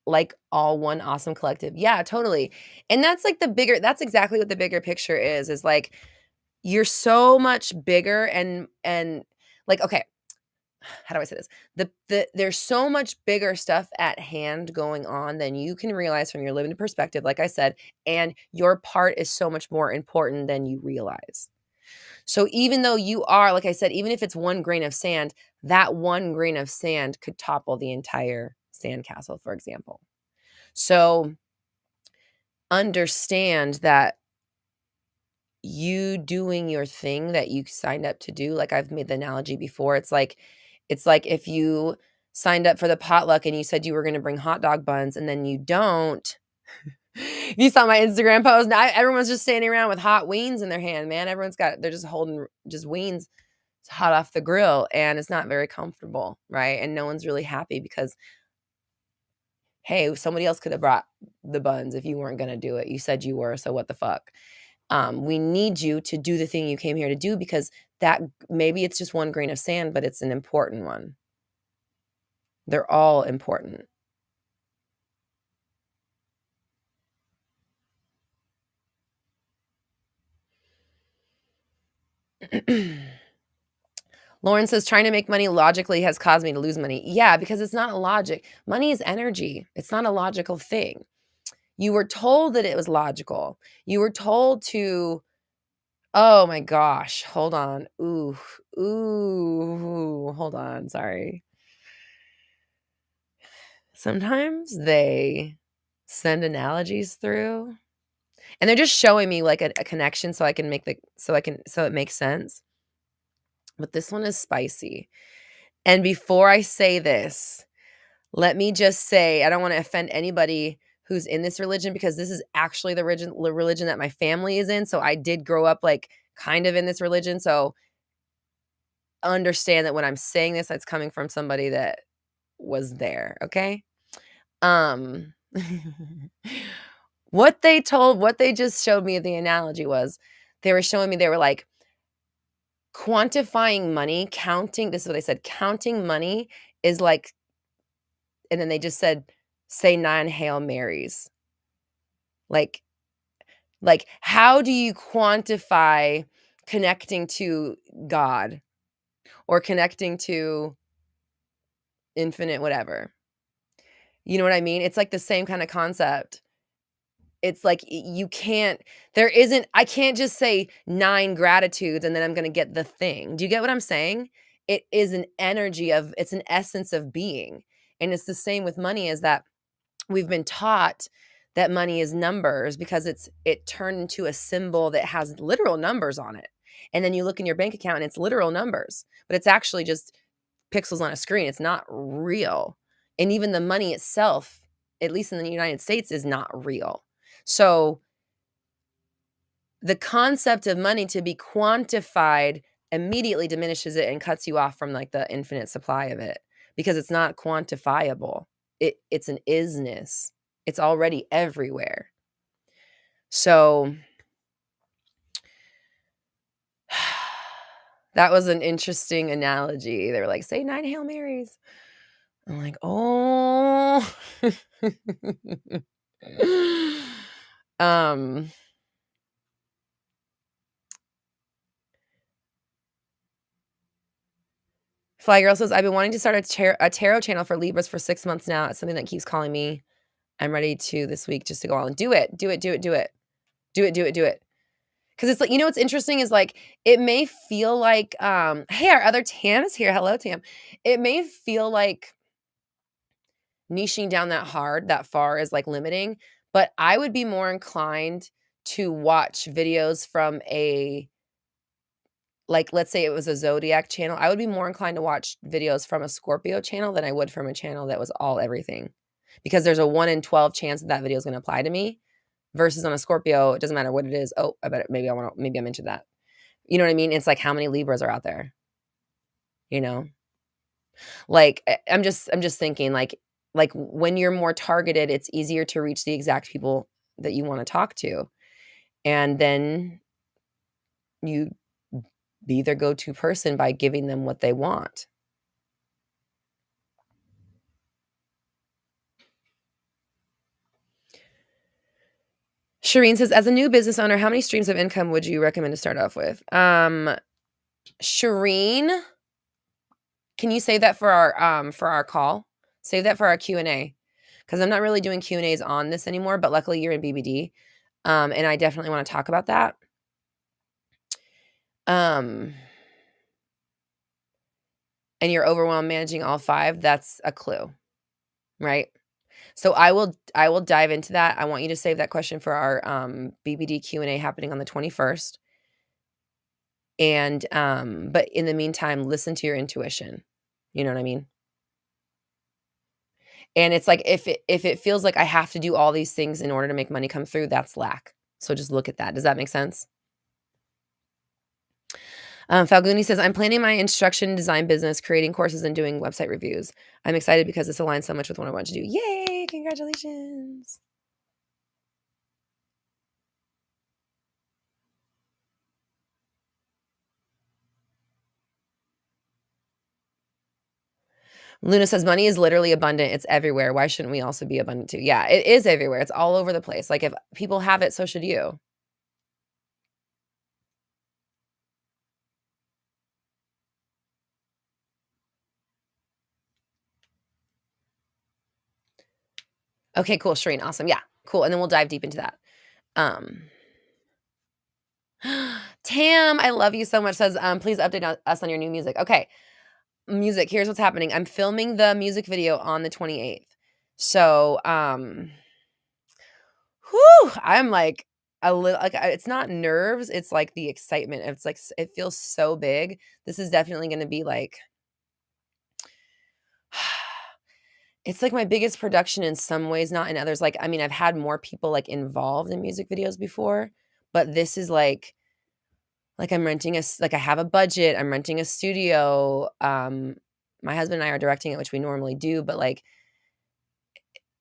like all one awesome collective? Yeah, totally. And that's like that's exactly what the bigger picture is like you're so much bigger and like, okay, how do I say this? There's so much bigger stuff at hand going on than you can realize from your limited perspective, like I said, and your part is so much more important than you realize. So even though you are, like I said, even if it's one grain of sand, that one grain of sand could topple the entire sandcastle, for example. So understand that you doing your thing that you signed up to do, like I've made the analogy before, it's like if you signed up for the potluck and you said you were going to bring hot dog buns and then you don't. You saw my Instagram post. Now everyone's just standing around with hot wings in their hand, man. They're just holding just wings hot off the grill, and it's not very comfortable, right? And no one's really happy because, hey, somebody else could have brought the buns if you weren't going to do it. You said you were, so what the fuck? We need you to do the thing you came here to do because that maybe it's just one grain of sand, but it's an important one. They're all important. Lauren says, trying to make money logically has caused me to lose money. Yeah, because it's not a logic. Money is energy. It's not a logical thing. You were told that it was logical. You were told to, oh my gosh, hold on. Ooh, hold on. Sorry. Sometimes they send analogies through and they're just showing me like a connection so it makes sense. But this one is spicy. And before I say this, let me just say, I don't want to offend anybody who's in this religion because this is actually the religion that my family is in. So I did grow up like kind of in this religion. So understand that when I'm saying this, it's coming from somebody that was there. Okay. What they just showed me, the analogy was they were showing me, they were like quantifying money, counting. This is what they said. Counting money is like, and then they just said, say 9 Hail Marys. Like how do you quantify connecting to God or connecting to infinite whatever? You know what I mean? It's like the same kind of concept. It's like I can't just say 9 gratitudes and then I'm going to get the thing. Do you get what I'm saying? It is an energy it's an essence of being. And it's the same with money, is that we've been taught that money is numbers because it turned into a symbol that has literal numbers on it. And then you look in your bank account and it's literal numbers, but it's actually just pixels on a screen. It's not real. And even the money itself, at least in the United States, is not real. So the concept of money to be quantified immediately diminishes it and cuts you off from like the infinite supply of it because it's not quantifiable. it's an isness. It's already everywhere. So that was an interesting analogy. They were like, "Say 9 Hail Marys." I'm like, "Oh." Um, Fly Girl says, "I've been wanting to start a tarot channel for Libras for 6 months now. It's something that keeps calling me. I'm ready to this week just to go all and do it. Do it, do it, do it. Do it, do it, do it." 'Cause it's like, you know what's interesting is, like, it may feel like, hey, our other Tam is here. Hello, Tam. It may feel like niching down that far is, like, limiting, but I would be more inclined to watch videos from a like, let's say it was a zodiac channel, I would be more inclined to watch videos from a Scorpio channel than I would from a channel that was all everything. Because there's a 1 in 12 chance that video is gonna apply to me, versus on a Scorpio, it doesn't matter what it is. "Oh, I bet maybe I'm into that." You know what I mean? It's like how many Libras are out there, you know? Like, I'm just thinking, like, when you're more targeted, it's easier to reach the exact people that you wanna talk to, and then you be their go-to person by giving them what they want. Shireen says, "As a new business owner, how many streams of income would you recommend to start off with?" Shireen, can you save that for our call? Save that for our Q&A, and A, because 'cause I'm not really doing Q&As on this anymore, but luckily you're in BBD, and I definitely wanna talk about that. Um, and you're overwhelmed managing all 5, that's a clue, right? So I will dive into that. I want you to save that question for our, BBD Q&A happening on the 21st, and, but in the meantime, listen to your intuition. You know what I mean? And it's like if it feels like I have to do all these things in order to make money come through, that's lack. So just look at that. Does that make sense? Falguni says, "I'm planning my instruction design business, creating courses and doing website reviews. I'm excited because this aligns so much with what I want to do." Yay! Congratulations. Luna says, "Money is literally abundant. It's everywhere. Why shouldn't we also be abundant too?" Yeah, it is everywhere. It's all over the place. Like, if people have it, so should you. Okay, cool, Shereen, awesome. Yeah, cool, and then we'll dive deep into that. Um Tam, I love you so much, says, "Please update us on your new music." Okay, music, here's what's happening. I'm filming the music video on the 28th. So, whew, I'm like a little like, it's not nerves, it's like the excitement. It's like it feels so big. This is definitely gonna be like it's like my biggest production in some ways, not in others. Like, I mean, I've had more people, like, involved in music videos before, but this is like I'm renting like I have a budget, I'm renting a studio, my husband and I are directing it, which we normally do, but, like,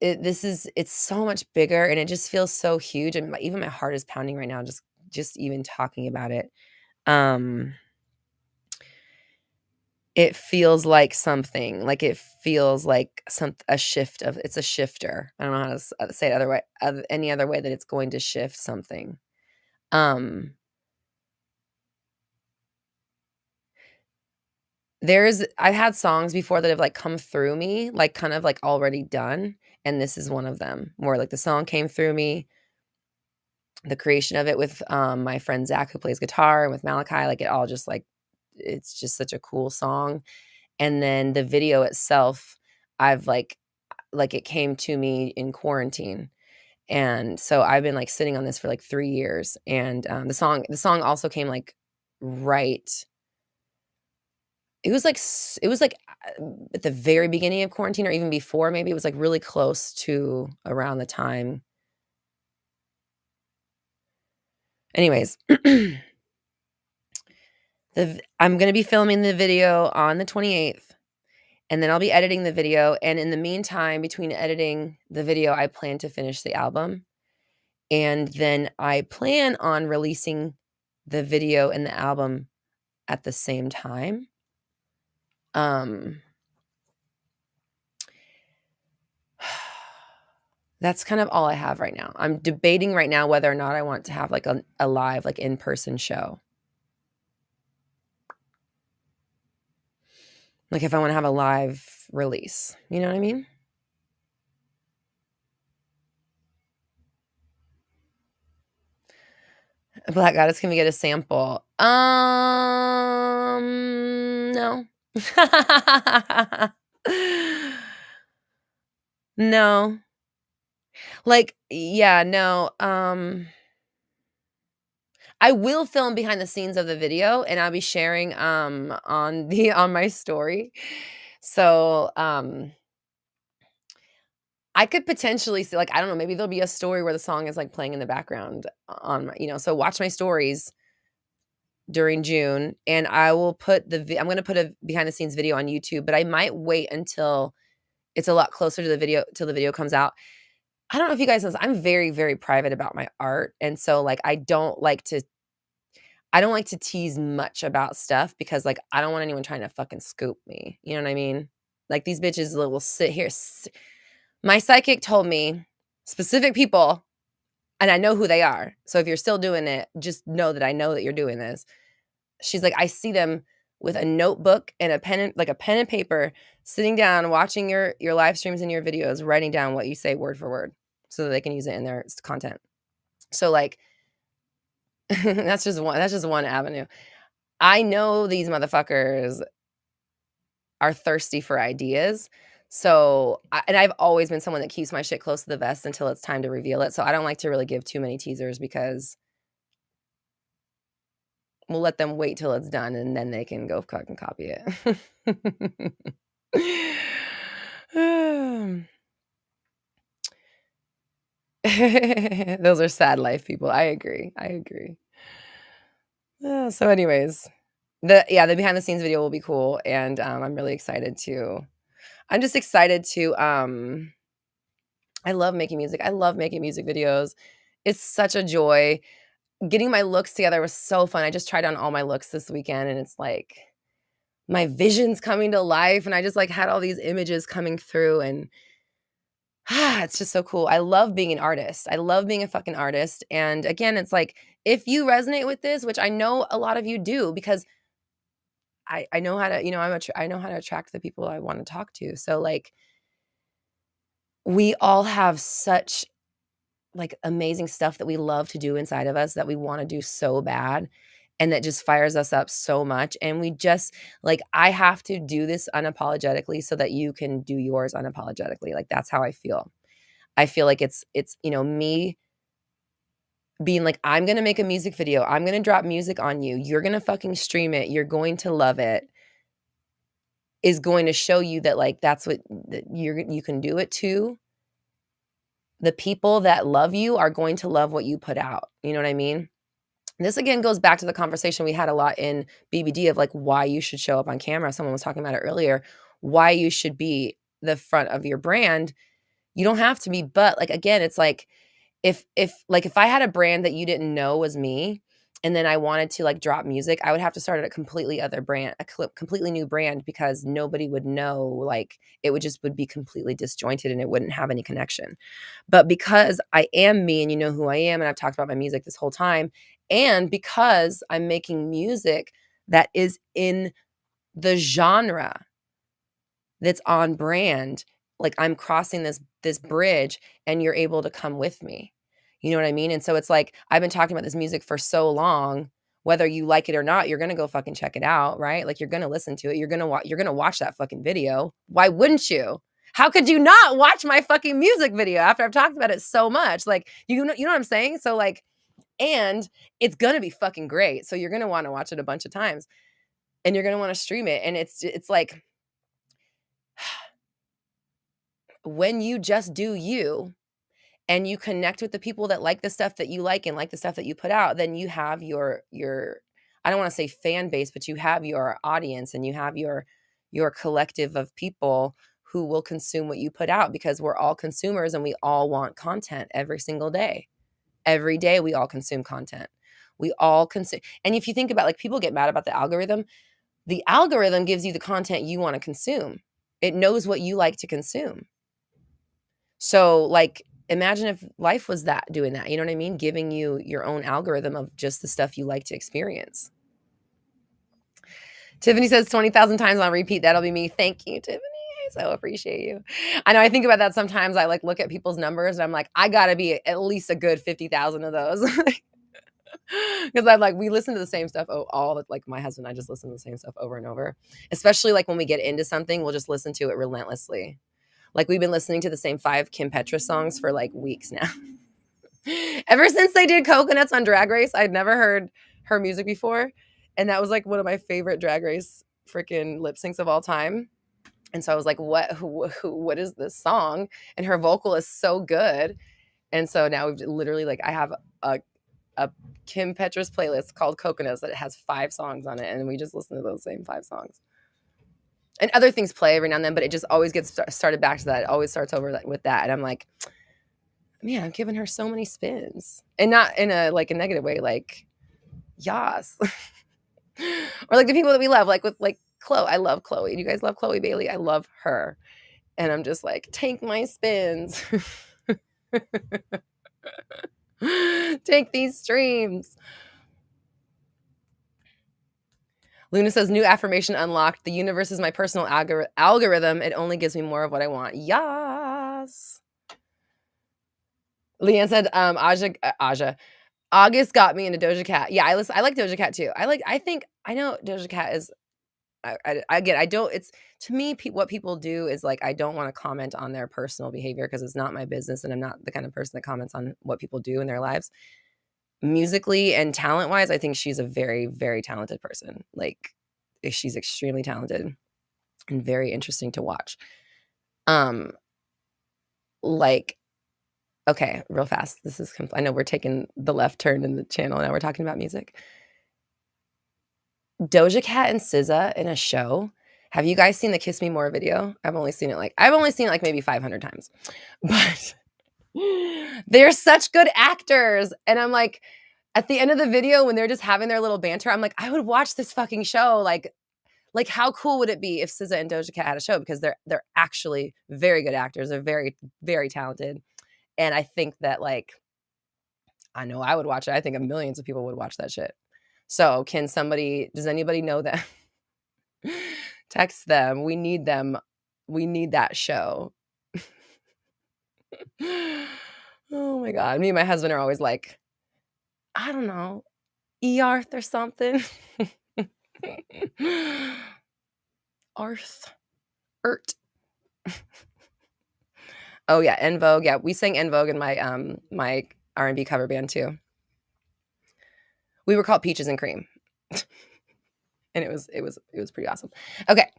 it's so much bigger, and it just feels so huge, and even my heart is pounding right now just even talking about it. Um, it feels like something, like, it feels like a shift of it's a shifter. I don't know how to say it any other way that it's going to shift something. Um I've had songs before that have, like, come through me, like, kind of, like, already done, and this is one of them, where, like, the song came through me, the creation of it with, my friend Zach, who plays guitar, and with Malachi, like, it all just, like it's just such a cool song, and then the video itself, I've, it came to me in quarantine, and so I've been, like, sitting on this for, like, 3 years, and, the song also came, like, right it was, like, at the very beginning of quarantine or even before, maybe it was, like, really close to around the time anyways, I'm gonna be filming the video on the 28th, and then I'll be editing the video, and in the meantime, between editing the video, I plan to finish the album, and then I plan on releasing the video and the album at the same time. That's kind of all I have right now. I'm debating right now whether or not I want to have like a live, like in-person show. Like if I want to have a live release, you know what I mean? Black Goddess, can we get a sample? No. No. Like, yeah, no. I will film behind the scenes of the video, and I'll be sharing on my story. So, I could potentially see, like, I don't know, maybe there'll be a story where the song is, like, playing in the background on my, so watch my stories during June, and I will put I'm gonna put a behind the scenes video on YouTube, but I might wait until it's a lot closer to the video till the video comes out. I don't know if you guys know this, I'm very, very private about my art, and so, like, I don't like to tease much about stuff because, like, I don't want anyone trying to fucking scoop me, you know what I mean? Like, these bitches will sit here my psychic told me specific people, and I know who they are, so if you're still doing it, just know that I know that you're doing this. She's like, "I see them with a notebook and a pen and paper, sitting down, watching your live streams and your videos, writing down what you say word for word so that they can use it in their content." So, like, that's just one avenue. I know these motherfuckers are thirsty for ideas. So, and I've always been someone that keeps my shit close to the vest until it's time to reveal it. So I don't like to really give too many teasers because we'll let them wait till it's done and then they can go fucking copy it. Those are sad life people. I agree. So anyways, the behind the scenes video will be cool, and I'm really excited to I love making music. I love making music videos. It's such a joy. Getting my looks together was so fun. I just tried on all my looks this weekend, and it's like my vision's coming to life, and I just, like, had all these images coming through, and it's just so cool. I love being an artist. I love being a fucking artist, and again, it's like, if you resonate with this, which I know a lot of you do because I know how to, I know how to attract the people I wanna talk to. So, like, we all have such, like, amazing stuff that we love to do inside of us that we wanna do so bad, and that just fires us up so much, and we just like, I have to do this unapologetically so that you can do yours unapologetically, like, that's how I feel. I feel like it's, me being like, "I'm gonna make a music video, I'm gonna drop music on you, you're gonna fucking stream it, you're going to love it," is going to show you that, like, that's what that you can do it too. The people that love you are going to love what you put out, you know what I mean? This again goes back to the conversation we had a lot in BBD of, like, why you should show up on camera. Someone was talking about it earlier, why you should be the front of your brand. You don't have to be, but, like, again, it's like, if I had a brand that you didn't know was me, and then I wanted to, like, drop music, I would have to start at a completely other brand, completely new brand, because nobody would know, like, it would be completely disjointed and it wouldn't have any connection. But because I am me and you know who I am, and I've talked about my music this whole time, and because I'm making music that is in the genre that's on brand, like, I'm crossing this bridge and you're able to come with me. You know what I mean? And so it's like, I've been talking about this music for so long, whether you like it or not, you're gonna go fucking check it out, right? Like, you're gonna listen to it, you're gonna watch that fucking video. Why wouldn't you? How could you not watch my fucking music video after I've talked about it so much? Like, you know what I'm saying? So, like, and it's gonna be fucking great. So you're gonna wanna watch it a bunch of times, and you're gonna wanna stream it, and it's like, when you just do you and you connect with the people that like the stuff that you like and like the stuff that you put out, then you have your I don't want to say fan base, but you have your audience and you have your collective of people who will consume what you put out, because we're all consumers and we all want content every single day. Every day we all consume content. We all consume. And if you think about, like, people get mad about the algorithm. The algorithm gives you the content you want to consume. It knows what you like to consume. So, like, imagine if life was doing that, you know what I mean? Giving you your own algorithm of just the stuff you like to experience. Tiffany says 20,000 times on repeat. That'll be me. Thank you, Tiffany. I so appreciate you. I know I think about that sometimes. I like look at people's numbers and I'm like, I gotta be at least a good 50,000 of those. Because I'm like, we listen to the same stuff like my husband and I just listen to the same stuff over and over. Especially like when we get into something, we'll just listen to it relentlessly. Like we've been listening to the same 5 Kim Petras songs for like weeks now. Ever since they did Coconuts on Drag Race, I'd never heard her music before. And that was like one of my favorite Drag Race freaking lip syncs of all time. And so I was like, what is this song? And her vocal is so good. And so now we've literally, like, I have a Kim Petras playlist called Coconuts that it has 5 songs on it. And we just listen to those same 5 songs. And other things play every now and then, but it just always gets started back to that. It always starts over with that. And I'm like, man, I'm giving her so many spins. And not in a like a negative way, like, yas. Or like the people that we love, like with like Chloe. I love Chloe. Do you guys love Chloe Bailey? I love her. And I'm just like, take my spins. Take these streams. Luna says, new affirmation unlocked. The universe is my personal algorithm. It only gives me more of what I want. Yes. Leanne said, Aja. August got me into Doja Cat. Yeah, I like Doja Cat too. I know Doja Cat is, it's, to me, what people do is like, I don't want to comment on their personal behavior because it's not my business. And I'm not the kind of person that comments on what people do in their lives. Musically and talent wise, I think she's a very, very talented person. Like, she's extremely talented and very interesting to watch. Like, okay, real fast. I know we're taking the left turn in the channel. Now we're talking about music. Doja Cat and SZA in a show. Have you guys seen the Kiss Me More video? I've only seen it like maybe 500 times. But they're such good actors. And I'm like, at the end of the video, when they're just having their little banter, I'm like, I would watch this fucking show. Like how cool would it be if SZA and Doja Cat had a show? Because they're actually very good actors. They're very, very talented. And I think that, like, I know I would watch it. I think millions of people would watch that shit. So does anybody know that? Text them. We need them. We need that show. Oh my God. Me and my husband are always like, I don't know, Earth or something. Ert. Oh yeah, En Vogue. Yeah, we sang En Vogue in my my R&B cover band too. We were called Peaches and Cream. And it was pretty awesome. Okay.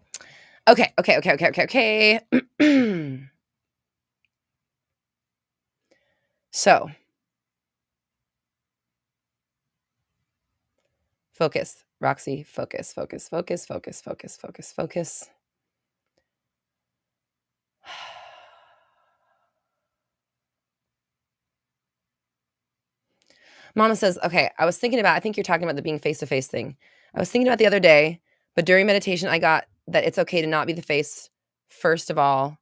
So, focus, Roxy, focus. Mama says, okay, I think you're talking about the being face-to-face thing. I was thinking about the other day, but during meditation, I got that it's okay to not be the face, first of all,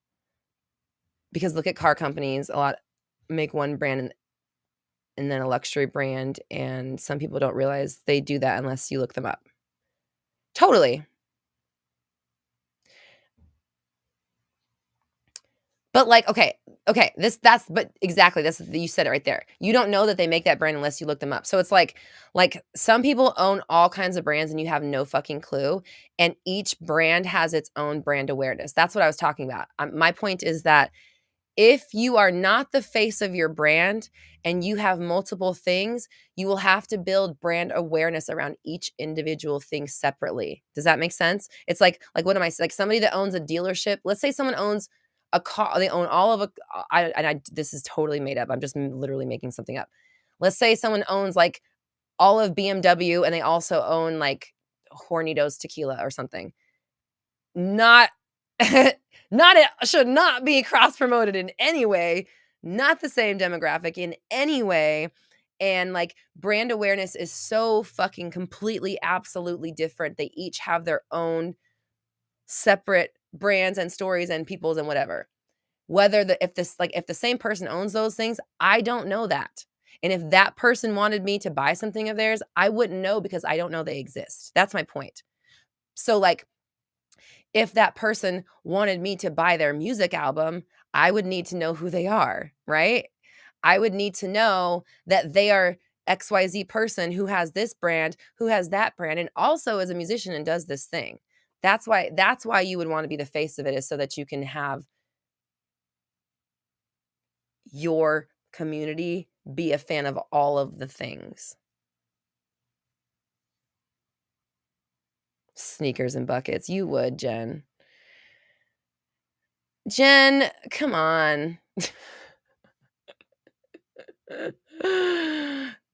because look at car companies. A lot make one brand and then a luxury brand, and some people don't realize they do that unless you look them up. Totally. But like, okay, but exactly, you said it right there. You don't know that they make that brand unless you look them up. So it's like some people own all kinds of brands and you have no fucking clue. And each brand has its own brand awareness. That's what I was talking about. My point is that if you are not the face of your brand and you have multiple things, you will have to build brand awareness around each individual thing separately. Does that make sense? It's like what am I, like somebody that owns a dealership? Let's say someone owns a car, they own all of this is totally made up. I'm just literally making something up. Let's say someone owns like all of BMW and they also own like Hornitos tequila or something. not not it should not be cross promoted in any way, not the same demographic in any way. And like brand awareness is so fucking completely absolutely different. They each have their own separate brands and stories and peoples and whatever. Whether if the same person owns those things, I don't know that. And if that person wanted me to buy something of theirs, I wouldn't know because I don't know they exist. That's my point. So like if that person wanted me to buy their music album, I would need to know who they are, right? I would need to know that they are XYZ person who has this brand, who has that brand, and also is a musician and does this thing. That's why you would want to be the face of it, is so that you can have your community be a fan of all of the things. Sneakers and buckets. You would, Jen. Jen, come on. Is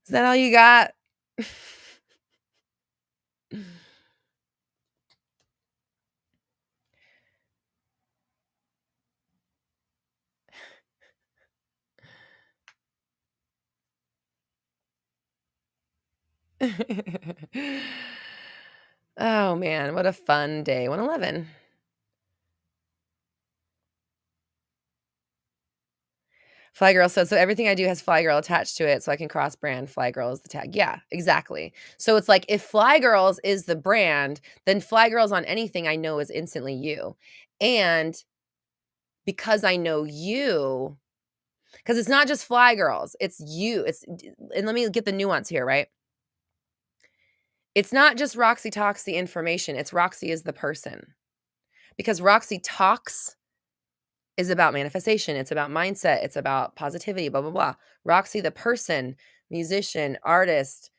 that all you got? Oh man, what a fun day. 111. Fly Girl says, so everything I do has Fly Girl attached to it, so I can cross brand Fly Girl as the tag. Yeah, exactly. So it's like if Fly Girls is the brand, then Fly Girls on anything I know is instantly you. And because I know you, because it's not just Fly Girls, it's you. And let me get the nuance here, right? It's not just Roxy talks the information, it's Roxy is the person. Because Roxy talks is about manifestation, it's about mindset, it's about positivity, blah, blah, blah. Roxy, the person, musician, artist,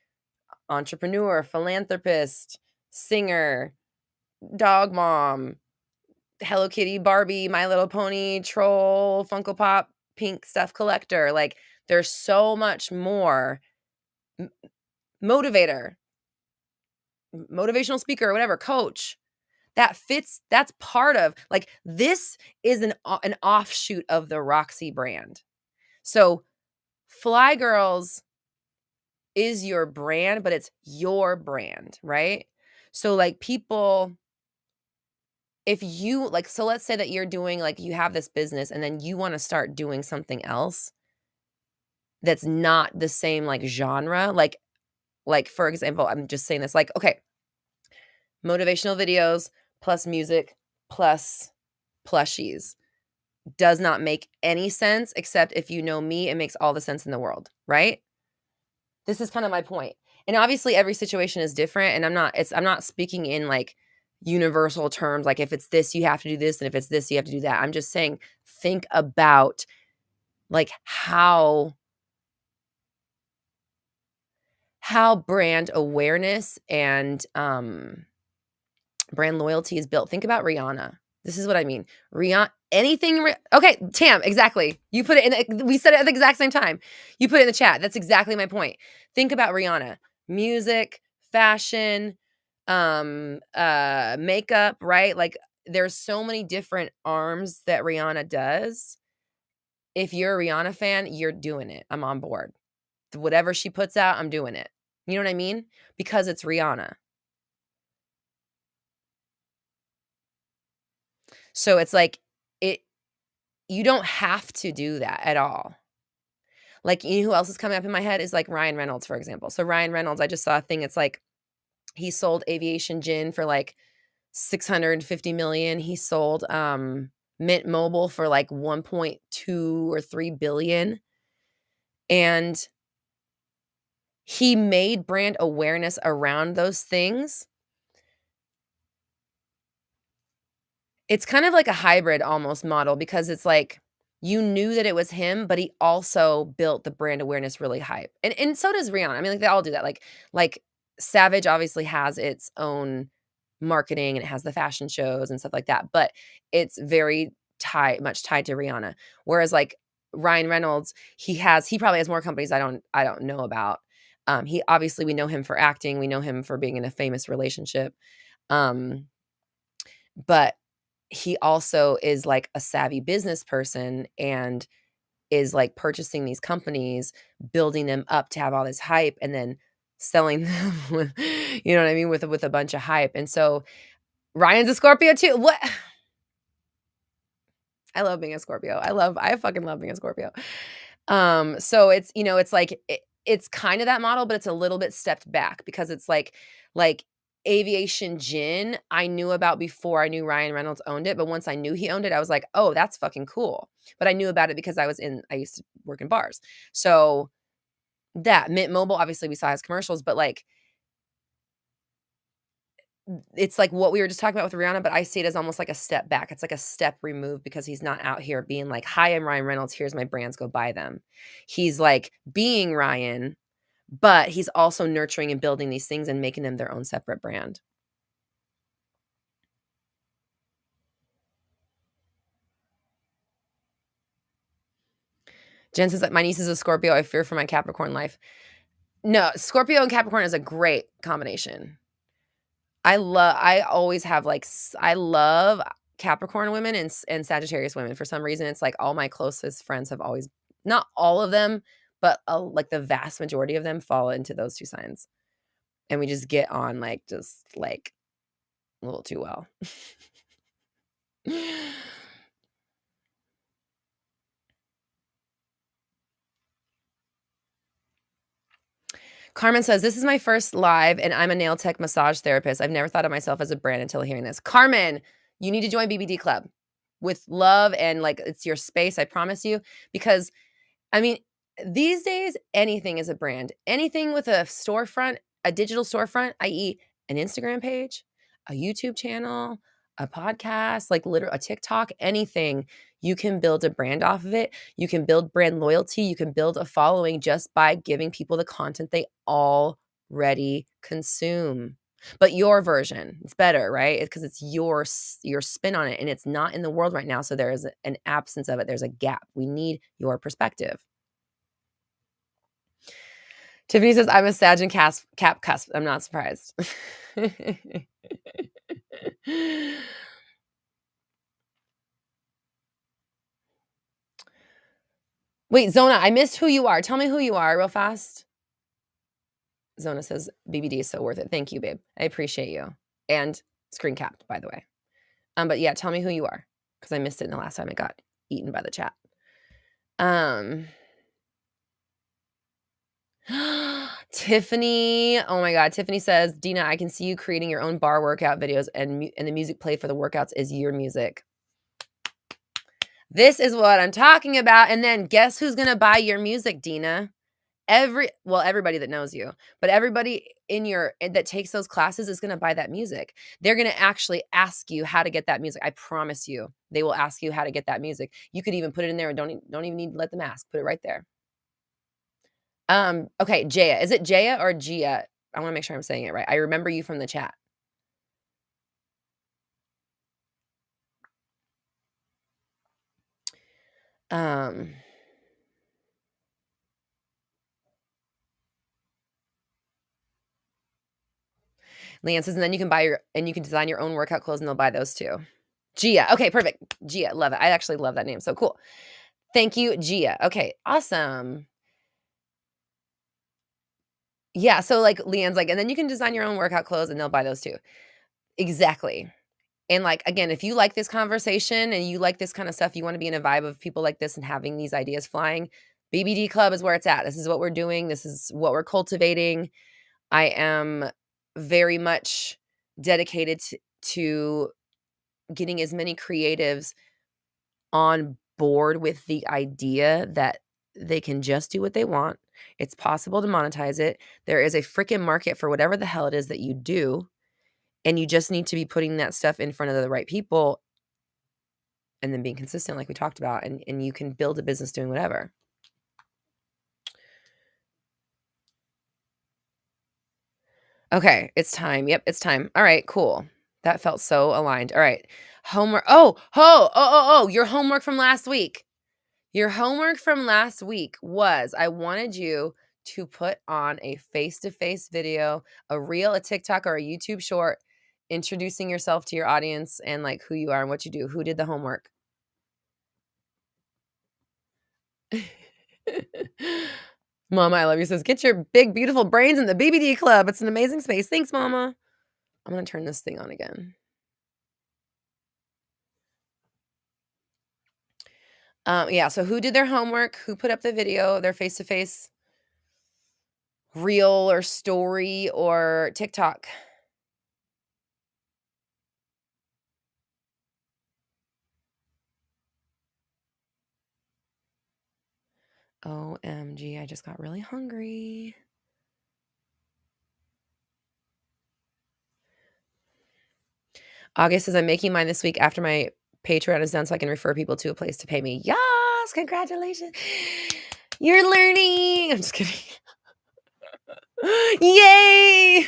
entrepreneur, philanthropist, singer, dog mom, Hello Kitty, Barbie, My Little Pony, troll, Funko Pop, pink stuff collector. Like there's so much more. Motivator, motivational speaker, whatever, coach. That's part of, like, this is an offshoot of the Roxy brand. So Fly Girls is your brand, but it's your brand, right? So like people, if you like, so let's say that you're doing, like, you have this business and then you want to start doing something else that's not the same like genre. Like for example, I'm just saying this, like, okay, motivational videos plus music plus plushies does not make any sense, except if you know me, it makes all the sense in the world, right? This is kind of my point. And obviously every situation is different, and I'm not speaking in like universal terms, like if it's this you have to do this and if it's this you have to do that. I'm just saying think about like how brand awareness and brand loyalty is built. Think about Rihanna. This is what I mean. Rihanna, okay, Tam, exactly. You put it in, we said it at the exact same time. You put it in the chat. That's exactly my point. Think about Rihanna. Music, fashion, makeup, right? Like there's so many different arms that Rihanna does. If you're a Rihanna fan, you're doing it. I'm on board. Whatever she puts out, I'm doing it. You know what I mean? Because it's Rihanna. So it's like you don't have to do that at all. Like, you know who else is coming up in my head is like Ryan Reynolds, for example. So Ryan Reynolds, I just saw a thing. It's like he sold Aviation Gin for like 650 million. He sold Mint Mobile for like 1.2 or 3 billion. And he made brand awareness around those things. It's kind of like a hybrid almost model, because it's like you knew that it was him, but he also built the brand awareness really high. And so does Rihanna. I mean, like they all do that. Like Savage obviously has its own marketing and it has the fashion shows and stuff like that, but it's very much tied to Rihanna. Whereas like Ryan Reynolds, he probably has more companies I don't know about. He obviously, we know him for acting, we know him for being in a famous relationship. but he also is like a savvy business person and is like purchasing these companies, building them up to have all this hype and then selling them with, you know what I mean, with a bunch of hype. And so Ryan's a Scorpio too. What? I love being a Scorpio. I fucking love being a Scorpio. So it's, you know, it's like it's kind of that model, but it's a little bit stepped back because it's like aviation gin I knew about before I knew Ryan Reynolds owned it, but once I knew he owned it, I was like, "Oh, that's fucking cool." But I knew about it because I used to work in bars. So that Mint Mobile, obviously we saw his commercials, but like it's like what we were just talking about with Rihanna, but I see it as almost like a step back. It's like a step removed because he's not out here being like, "Hi, I'm Ryan Reynolds. Here's my brands. Go buy them." He's like being Ryan, but he's also nurturing and building these things and making them their own separate brand. Jen says that my niece is a Scorpio. I fear for my Capricorn life. No, Scorpio and Capricorn is a great combination. I always have like I love Capricorn women and Sagittarius women. For some reason, it's like all my closest friends have always, not all of them, but like the vast majority of them fall into those two signs. And we just get on like just like a little too well. Carmen says, "This is my first live and I'm a nail tech massage therapist. I've never thought of myself as a brand until hearing this." Carmen, you need to join BBD Club with love and like it's your space, I promise you, because I mean, these days anything is a brand. Anything with a storefront, a digital storefront, i.e. an Instagram page, a YouTube channel, a podcast, like literally a TikTok, anything, you can build a brand off of it. You can build brand loyalty. You can build a following just by giving people the content they already consume. But your version, it's better, right? Because it's your spin on it and it's not in the world right now. So there is an absence of it. There's a gap. We need your perspective. Tiffany says, "I'm a Sag and Cap cusp." I'm not surprised. Wait, Zona, I missed who you are. Tell me who you are real fast. Zona says, "BBD is so worth it." Thank you, babe. I appreciate you. And screen capped, by the way. But yeah, tell me who you are because I missed it in the last time it got eaten by the chat. Tiffany, oh my God. Tiffany says, "Dina, I can see you creating your own bar workout videos and the music played for the workouts is your music." This is what I'm talking about. And then guess who's going to buy your music, Dina? Everybody that knows you, but everybody that takes those classes is going to buy that music. They're going to actually ask you how to get that music. I promise you, they will ask you how to get that music. You could even put it in there and don't even need to let them ask. Put it right there. Okay, Jaya. Is it Jaya or Gia? I want to make sure I'm saying it right. I remember you from the chat. Leanne says, "And then you can design your own workout clothes and they'll buy those too." Gia. Okay, perfect. Gia. Love it. I actually love that name. So cool. Thank you, Gia. Okay, awesome. Yeah, so like Leanne's like, "And then you can design your own workout clothes and they'll buy those too." Exactly. And like again, if you like this conversation and you like this kind of stuff, you want to be in a vibe of people like this and having these ideas flying, BBD Club is where it's at. This is what we're doing. This is what we're cultivating. I am very much dedicated to getting as many creatives on board with the idea that they can just do what they want. It's possible to monetize it. There is a freaking market for whatever the hell it is that you do. And you just need to be putting that stuff in front of the right people and then being consistent like we talked about. And you can build a business doing whatever. Okay, it's time. Yep, it's time. All right, cool. That felt so aligned. All right. Homework. Oh, your homework from last week. Your homework from last week was I wanted you to put on a face-to-face video, a reel, a TikTok, or a YouTube short introducing yourself to your audience and like who you are and what you do. Who did the homework? Mama, I love you says, get your big, beautiful brains in the BBD club. It's an amazing space. Thanks, Mama. I'm going to turn this thing on again. Yeah, so who did their homework? Who put up the video, their face-to-face reel or story or TikTok? OMG, I just got really hungry. August says, I'm making mine this week after my Patreon is done so I can refer people to a place to pay me. Yes, congratulations. You're learning. I'm just kidding. Yay.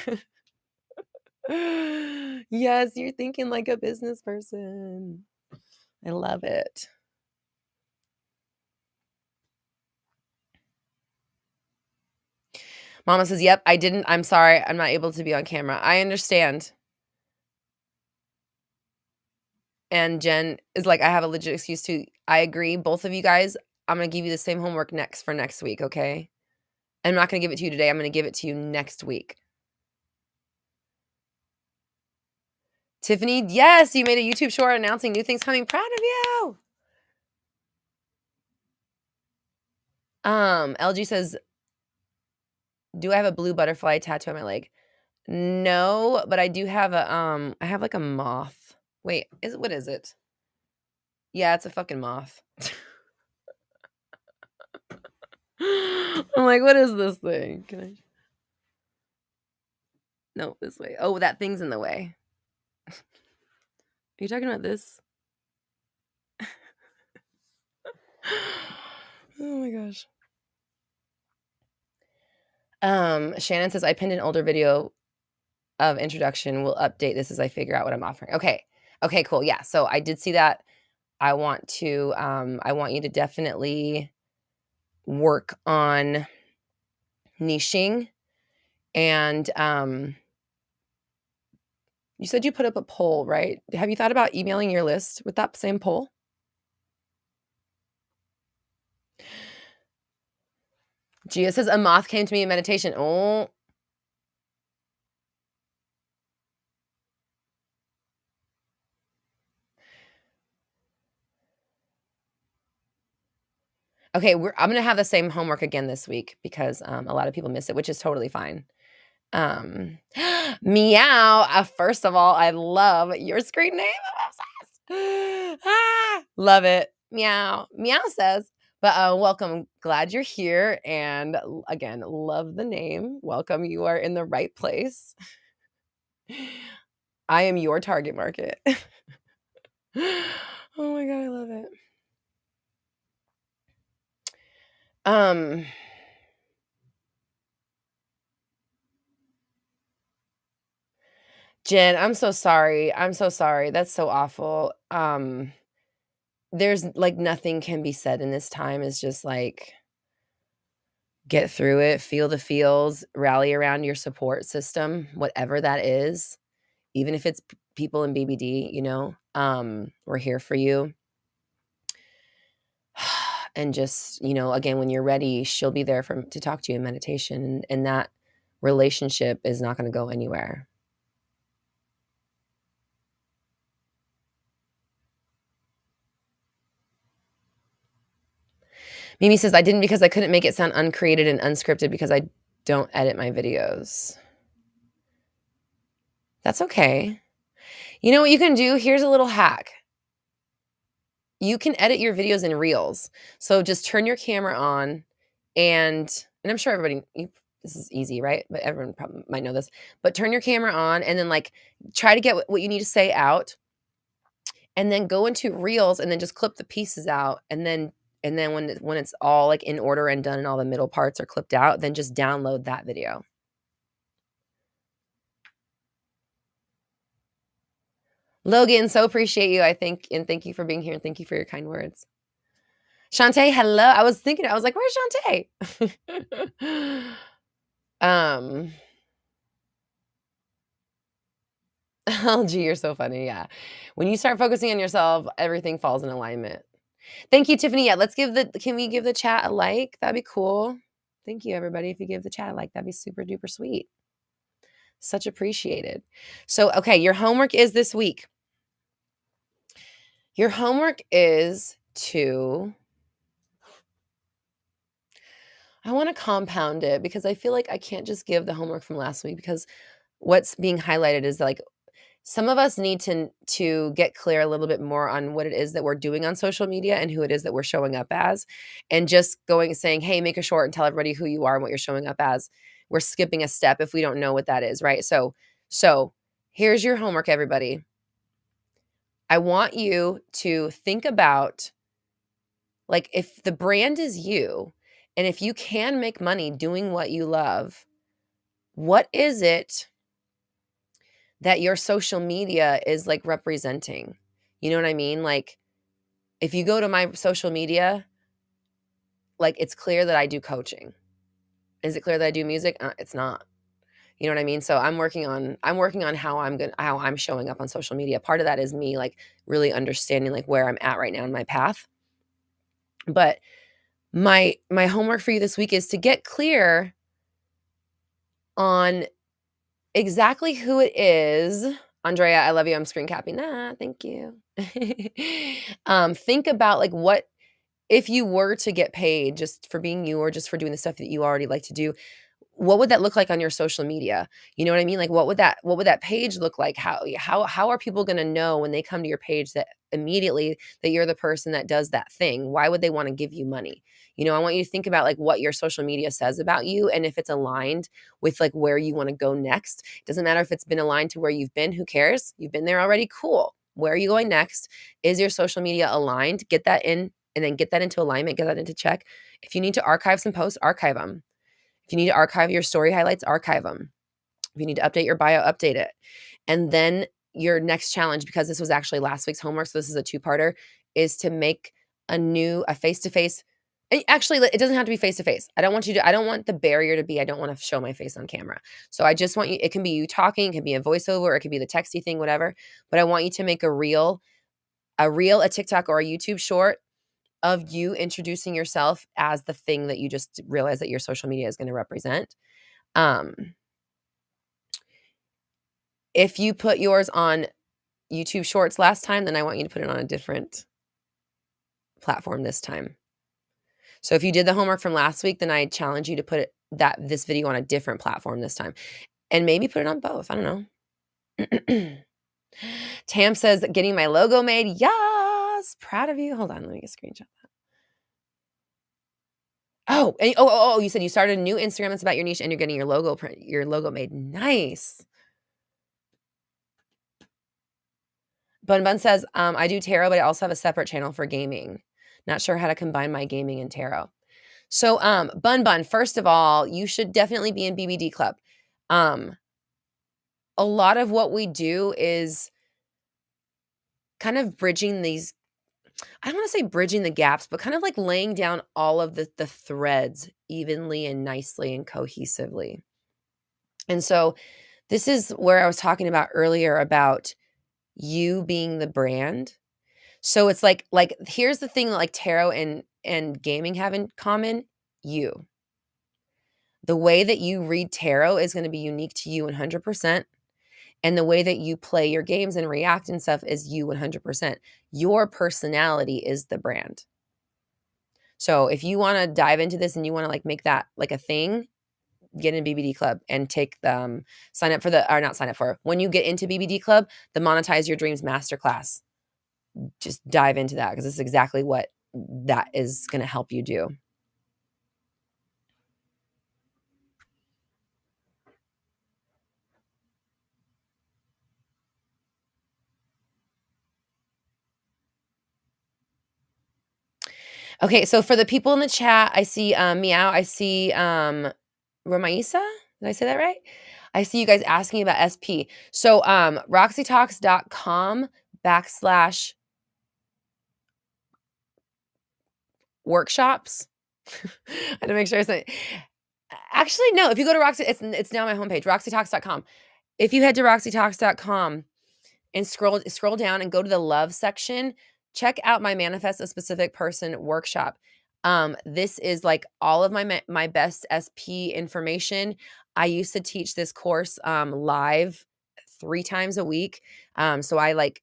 Yes, you're thinking like a business person. I love it. Mama says, yep, I didn't. I'm sorry. I'm not able to be on camera. I understand. And Jen is like, I have a legit excuse too. I agree. Both of you guys, I'm going to give you the same homework for next week, okay? I'm not going to give it to you today. I'm going to give it to you next week. Tiffany, yes, you made a YouTube short announcing new things coming. Proud of you. LG says, do I have a blue butterfly tattoo on my leg? No, but I do have I have like a moth. Wait, what is it? Yeah, it's a fucking moth. I'm like, what is this thing? Can I? No, this way. Oh, that thing's in the way. Are you talking about this? Oh my gosh. Shannon says, I pinned an older video of introduction. We'll update this as I figure out what I'm offering. Okay. Okay, cool. Yeah. So I did see that. I want you to definitely work on niching. And you said you put up a poll, right? Have you thought about emailing your list with that same poll? Gia says, a moth came to me in meditation. Oh. Okay, I'm going to have the same homework again this week because a lot of people miss it, which is totally fine. Meow. First of all, I love your screen name. I'm obsessed. Love it. Meow. Meow says, but welcome. Glad you're here. And again, love the name. Welcome. You are in the right place. I am your target market. Oh my God, I love it. Jen, I'm so sorry. I'm so sorry. That's so awful. There's like nothing can be said in this time. It's just like get through it, feel the feels, rally around your support system, whatever that is. Even if it's people in BBD, you know, we're here for you. And just, you know, again, when you're ready, she'll be there to talk to you in meditation. And that relationship is not going to go anywhere. Mimi says, I didn't because I couldn't make it sound uncreated and unscripted because I don't edit my videos. That's okay. You know what you can do? Here's a little hack. You can edit your videos in Reels. So just turn your camera on and I'm sure everybody, this is easy, right? But everyone probably might know this. But turn your camera on and then like try to get what you need to say out and then go into Reels and then just clip the pieces out and then when it's all like in order and done and all the middle parts are clipped out, then just download that video. Logan, so appreciate you. And thank you for being here and thank you for your kind words. Shantae, hello. I was like, where's Shantae? LG, you're so funny, yeah. When you start focusing on yourself, everything falls in alignment. Thank you, Tiffany. Yeah, can we give the chat a like? That'd be cool. Thank you, everybody. If you give the chat a like, that'd be super duper sweet. Such appreciated. So, okay, your homework is this week. Your homework is to, I want to compound it because I feel like I can't just give the homework from last week because what's being highlighted is like some of us need to get clear a little bit more on what it is that we're doing on social media and who it is that we're showing up as. And just going saying, hey, make a short and tell everybody who you are and what you're showing up as. We're skipping a step if we don't know what that is, right? So here's your homework, everybody. I want you to think about, like, if the brand is you, and if you can make money doing what you love, what is it that your social media is like representing? You know what I mean? Like, if you go to my social media, like, it's clear that I do coaching. Is it clear that I do music? It's not. You know what I mean? So I'm working on how I'm showing up on social media. Part of that is me like really understanding like where I'm at right now in my path. But my homework for you this week is to get clear on exactly who it is. Andrea, I love you. I'm screen capping. Thank you. Think about like what if you were to get paid just for being you or just for doing the stuff that you already like to do, what would that look like on your social media? You know what I mean? Like what would that page look like? How are people going to know when they come to your page that immediately that you're the person that does that thing? Why would they want to give you money? You know, I want you to think about like what your social media says about you and if it's aligned with like where you want to go next. It doesn't matter if it's been aligned to where you've been, who cares? You've been there already. Cool. Where are you going next? Is your social media aligned? Get that in and then get that into alignment, get that into check. If you need to archive some posts, archive them. If you need to archive your story highlights, archive them. If you need to update your bio, update it. And then your next challenge, because this was actually last week's homework, so this is a two-parter, is to make a face-to-face. Actually, it doesn't have to be face-to-face. I don't want the barrier to be, I don't want to show my face on camera. So I just want you, it can be you talking, it can be a voiceover, or it can be the texty thing, whatever. But I want you to make a reel, a TikTok or a YouTube short of you introducing yourself as the thing that you just realize that your social media is going to represent. If you put yours on YouTube Shorts last time, then I want you to put it on a different platform this time. So if you did the homework from last week, then I challenge you to put this video on a different platform this time. And maybe put it on both. I don't know. Tam says, getting my logo made. Yes. Proud of you. Hold on. Let me get a screenshot. Oh, you said you started a new Instagram that's about your niche and you're getting your logo made. Nice. Bun says, I do tarot, but I also have a separate channel for gaming. Not sure how to combine my gaming and tarot. So, Bun, first of all, you should definitely be in BBD Club. A lot of what we do is kind of bridging these, I don't want to say bridging the gaps, but kind of like laying down all of the threads evenly and nicely and cohesively. And so this is where I was talking about earlier about you being the brand. So it's like here's the thing that like tarot and gaming have in common. You. The way that you read tarot is going to be unique to you 100%. And the way that you play your games and react and stuff is you 100%. Your personality is the brand. So if you want to dive into this and you want to like make that like a thing, get in BBD Club and take them, when you get into BBD Club, the Monetize Your Dreams Masterclass. Just dive into that because it's exactly what that is going to help you do. Okay, so for the people in the chat, I see Meow, I see Romaisa. Did I say that right? I see you guys asking about SP. So roxytalks.com /workshops. I had to make sure I said actually, no, if you go to Roxy, it's now my homepage, roxytalks.com. If you head to roxytalks.com, and scroll down and go to the love section. Check out my Manifest a Specific Person workshop. This is like all of my best SP information. I used to teach this course live 3 times a week. So I like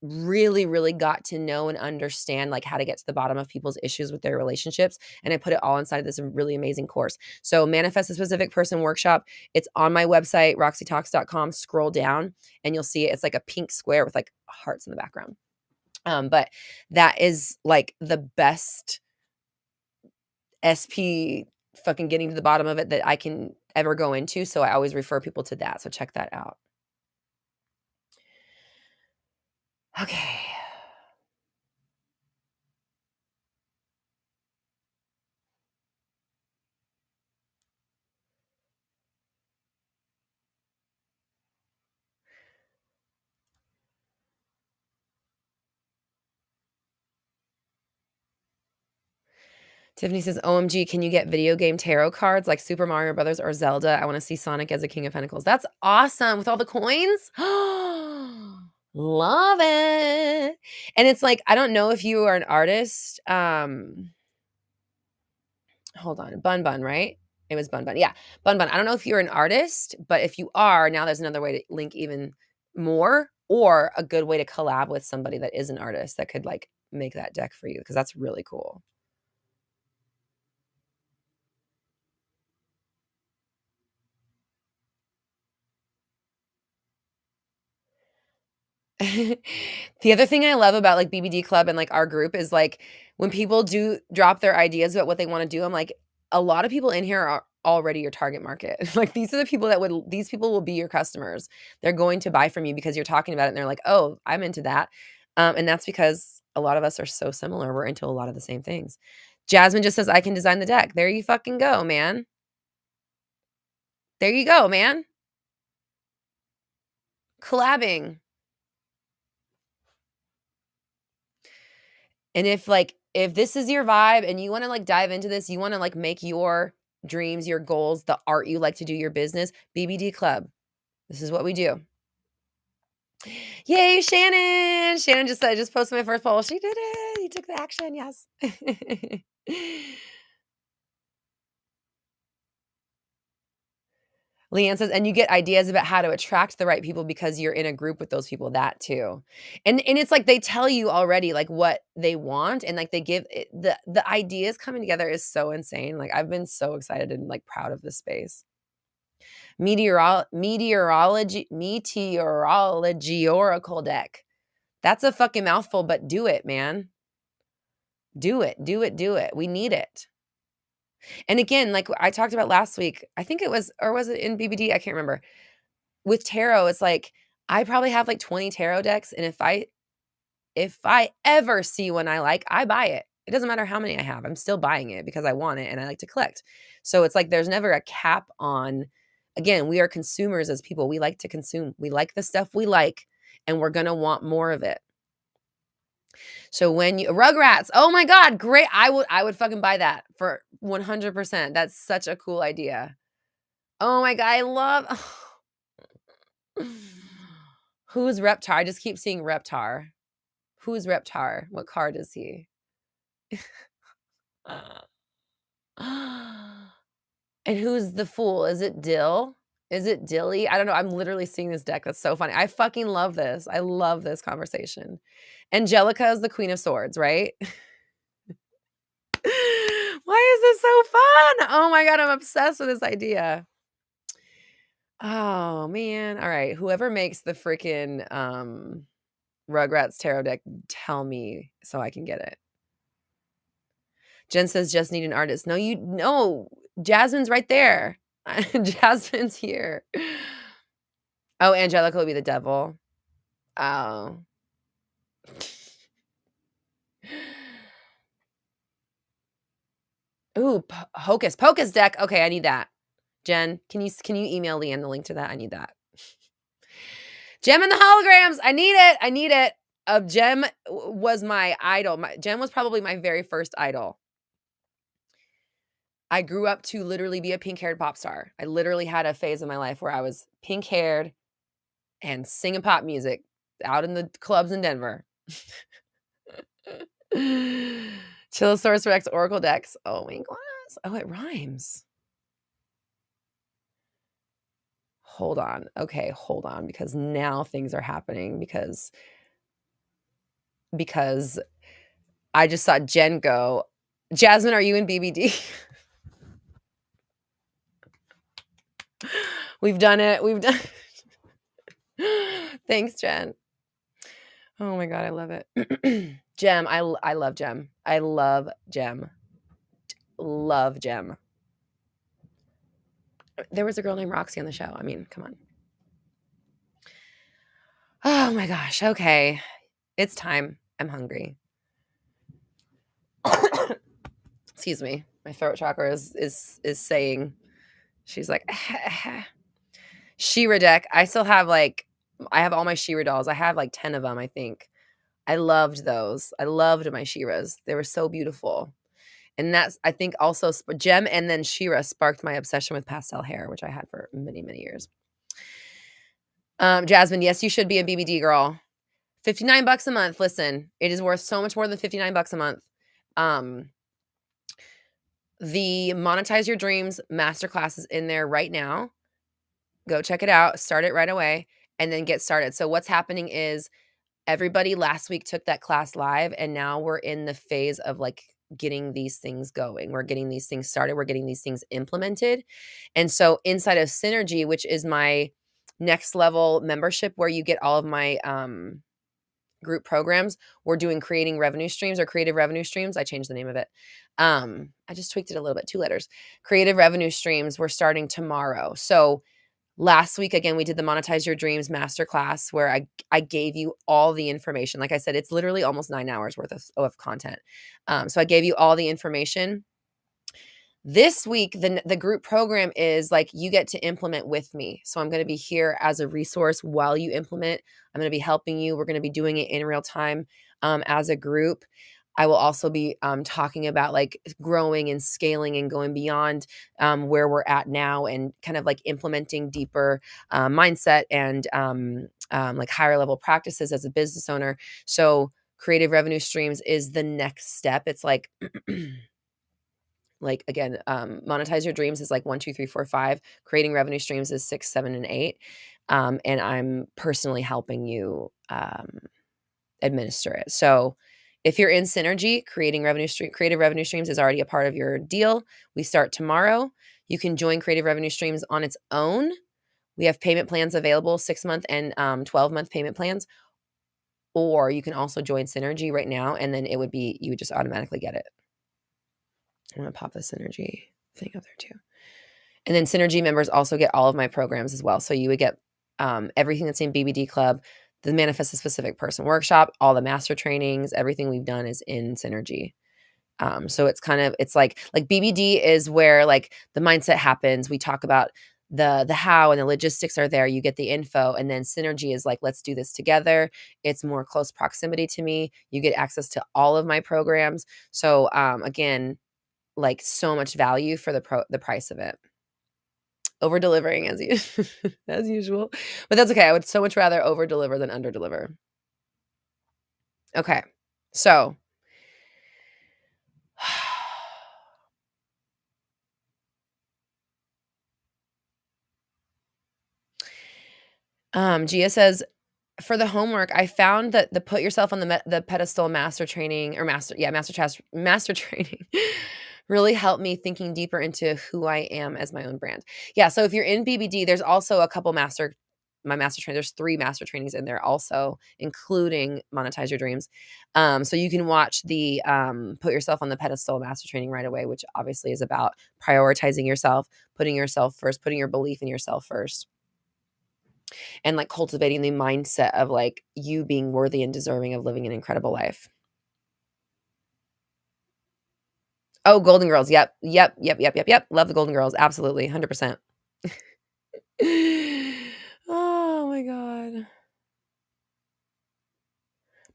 really got to know and understand like how to get to the bottom of people's issues with their relationships, and I put it all inside of this really amazing course. So Manifest a Specific Person workshop, it's on my website roxytalks.com. Scroll down and you'll see it. It's like a pink square with like hearts in the background. But that is like the best SP fucking getting to the bottom of it that I can ever go into, so I always refer people to that, so check that out. Okay. Tiffany says, OMG, can you get video game tarot cards like Super Mario Brothers or Zelda? I want to see Sonic as a King of Pentacles. That's awesome. With all the coins. Love it. And it's like, I don't know if you are an artist. Hold on. Bun Bun, right? It was Bun Bun. Yeah. Bun Bun. I don't know if you're an artist, but if you are, now there's another way to link even more, or a good way to collab with somebody that is an artist that could like make that deck for you, because that's really cool. The other thing I love about like BBD Club and like our group is like when people do drop their ideas about what they want to do, I'm like, a lot of people in here are already your target market. Like these are the people that these people will be your customers. They're going to buy from you because you're talking about it and they're like, oh, I'm into that. And that's because a lot of us are so similar. We're into a lot of the same things. Jasmine just says, I can design the deck. There you fucking go, man. There you go, man. Collabing. And if this is your vibe and you want to like dive into this, you want to like make your dreams, your goals, the art you like to do, your business, BBD Club. This is what we do. Yay, Shannon. Shannon just said, I just posted my first poll. She did it. You took the action. Yes. Leanne says, and you get ideas about how to attract the right people because you're in a group with those people. That too. And it's like they tell you already like what they want, and like they give it, the ideas coming together is so insane. Like I've been so excited and like proud of this space. Meteorology oracle deck. That's a fucking mouthful, but do it, man. Do it. We need it. And again, like I talked about last week, I think it was, or was it in BBD? I can't remember. With tarot, it's like I probably have like 20 tarot decks, and if I ever see one I like, I buy it. It doesn't matter how many I have. I'm still buying it because I want it and I like to collect. So it's like there's never a cap on, again, we are consumers as people. We like to consume. We like the stuff we like, and we're going to want more of it. So when you Rugrats, oh my God, great. I would fucking buy that for 100%. That's such a cool idea. Oh my God, I love Who's Reptar? I just keep seeing Reptar. Who's Reptar? What card is he? And who's the fool? Is it Dill? Is it Dilly? I don't know. I'm literally seeing this deck. That's so funny. I fucking love this. I love this conversation. Angelica is the Queen of Swords, right? Why is this so fun? Oh my God, I'm obsessed with this idea. Oh man. All right. Whoever makes the freaking Rugrats tarot deck, tell me so I can get it. Jen says, just need an artist. No, Jasmine's right there. Jasmine's here. Oh, Angelica will be the devil. Oh. Ooh, Hocus Pocus deck. Okay, I need that. Jen, can you email Leanne the link to that? I need that. Gem and the holograms. I need it. Gem was my idol. Gem was probably my very first idol. I grew up to literally be a pink-haired pop star. I literally had a phase of my life where I was pink-haired and singing pop music. out in the clubs in Denver. Chillosaurus Rex Oracle decks. Oh my gosh. Oh, it rhymes. Hold on. Okay, hold on, because now things are happening because I just saw Jen go, Jasmine, are you in BBD? We've done it. We've done Thanks, Jen. Oh my God, I love it. Gem, I love Gem. I love Gem. Love Gem. There was a girl named Roxy on the show. I mean, come on. Oh my gosh. Okay. It's time. I'm hungry. Excuse me. My throat chakra is saying, she's like, She-Ra deck. I still have I have all my She-Ra dolls. I have like 10 of them, I think. I loved those. I loved my She-Ras. They were so beautiful. And that's, I think, also Gem and then She-Ra sparked my obsession with pastel hair, which I had for many, many years. Jasmine, yes, you should be a BBD girl. $59 a month. Listen, it is worth so much more than $59 a month. The Monetize Your Dreams masterclass is in there right now. Go check it out. Start it right away and then get started. So what's happening is everybody last week took that class live, and now we're in the phase of like getting these things going. We're getting these things started. We're getting these things implemented. And so inside of Synergy, which is my next level membership where you get all of my group programs, we're doing creating revenue streams or creative revenue streams. I changed the name of it. I just tweaked it a little bit, 2 letters. Creative revenue streams. We're starting tomorrow. So last week, again, we did the Monetize Your Dreams masterclass where I gave you all the information. Like I said, it's literally almost 9 hours worth of content. So I gave you all the information. This week, the group program is like you get to implement with me. So I'm going to be here as a resource while you implement. I'm going to be helping you. We're going to be doing it in real time as a group. I will also be talking about like growing and scaling and going beyond where we're at now and kind of like implementing deeper mindset and like higher level practices as a business owner. So creative revenue streams is the next step. It's like, like again, Monetize Your Dreams is like 1, 2, 3, 4, 5. Creating revenue streams is 6, 7, and 8. And I'm personally helping you administer it. So if you're in Synergy, creative revenue streams is already a part of your deal. We start tomorrow. You can join creative revenue streams on its own. We have payment plans available, 6-month and 12-month payment plans. Or you can also join Synergy right now, and then you would just automatically get it. I'm going to pop the Synergy thing up there too. And then Synergy members also get all of my programs as well. So you would get everything that's in BBD Club, the Manifest a Specific Person workshop, all the master trainings, everything we've done is in Synergy. So it's like BBD is where like the mindset happens. We talk about the how and the logistics are there. You get the info, and then Synergy is like, let's do this together. It's more close proximity to me. You get access to all of my programs. So again, like so much value for the price of it. Over delivering as usual, but that's okay. I would so much rather over deliver than under deliver. Okay, so Gia says, for the homework, I found that the put yourself on the pedestal master training or master training really helped me thinking deeper into who I am as my own brand. Yeah. So if you're in BBD, there's also a couple master training. There's 3 master trainings in there also, including Monetize Your Dreams. So you can watch the put yourself on the pedestal master training right away, which obviously is about prioritizing yourself, putting yourself first, putting your belief in yourself first. And like cultivating the mindset of like you being worthy and deserving of living an incredible life. Oh, Golden Girls. Yep. Love the Golden Girls. Absolutely. 100%. Oh my God.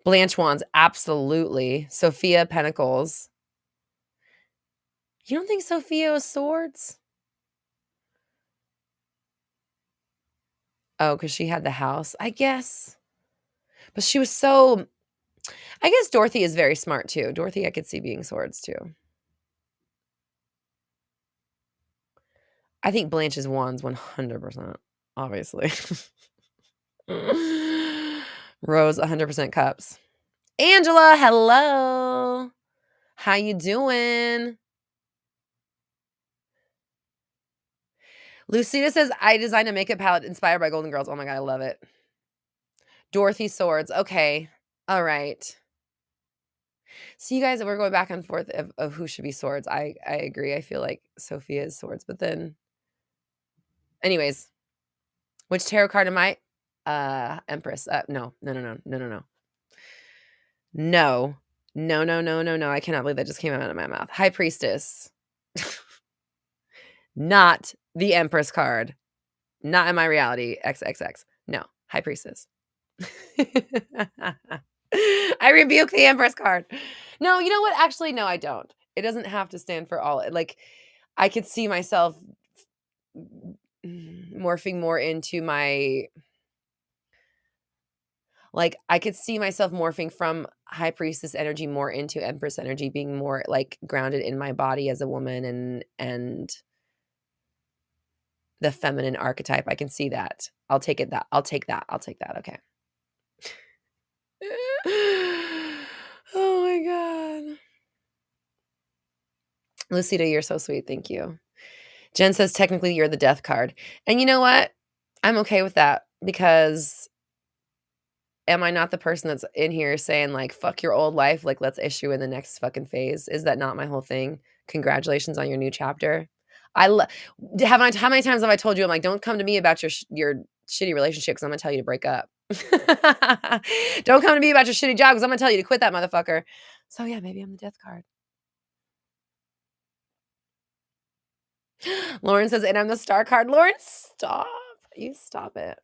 Blanche Wands. Absolutely. Sophia Pentacles. You don't think Sophia was swords? Oh, because she had the house, I guess. But she was so I guess Dorothy is very smart too. Dorothy, I could see being swords too. I think Blanche is wands 100%, obviously. Rose 100% cups. Angela, hello. How you doing? Lucita says, I designed a makeup palette inspired by Golden Girls. Oh my God, I love it. Dorothy swords. Okay. All right. So you guys, we're going back and forth of who should be swords. I agree. I feel like Sophia is swords, but then anyways, which tarot card am I? Empress. No. No, no, no, no, no, no. No. No, no, no, no, no. I cannot believe that just came out of my mouth. High Priestess. Not the Empress card. Not in my reality. XXX. No. High Priestess. I rebuke the Empress card. No, you know what? Actually, no, I don't. It doesn't have to stand for all. Like, I could see myself morphing more into my like I could see myself morphing from high priestess energy more into empress energy, being more like grounded in my body as a woman and the feminine archetype. I can see that. I'll take it that. I'll take that. I'll take that. Okay. Oh my god. Lucida, you're so sweet. Thank you. Jen says technically you're the death card. And you know what? I'm okay with that because am I not the person that's in here saying like fuck your old life, like let's issue in the next fucking phase? Is that not my whole thing? Congratulations on your new chapter. How many times have I told you I'm like don't come to me about your shitty relationship cuz I'm going to tell you to break up. Don't come to me about your shitty job cuz I'm going to tell you to quit that motherfucker. So yeah, maybe I'm the death card. Lauren says, and I'm the star card. Lauren, stop. You stop it.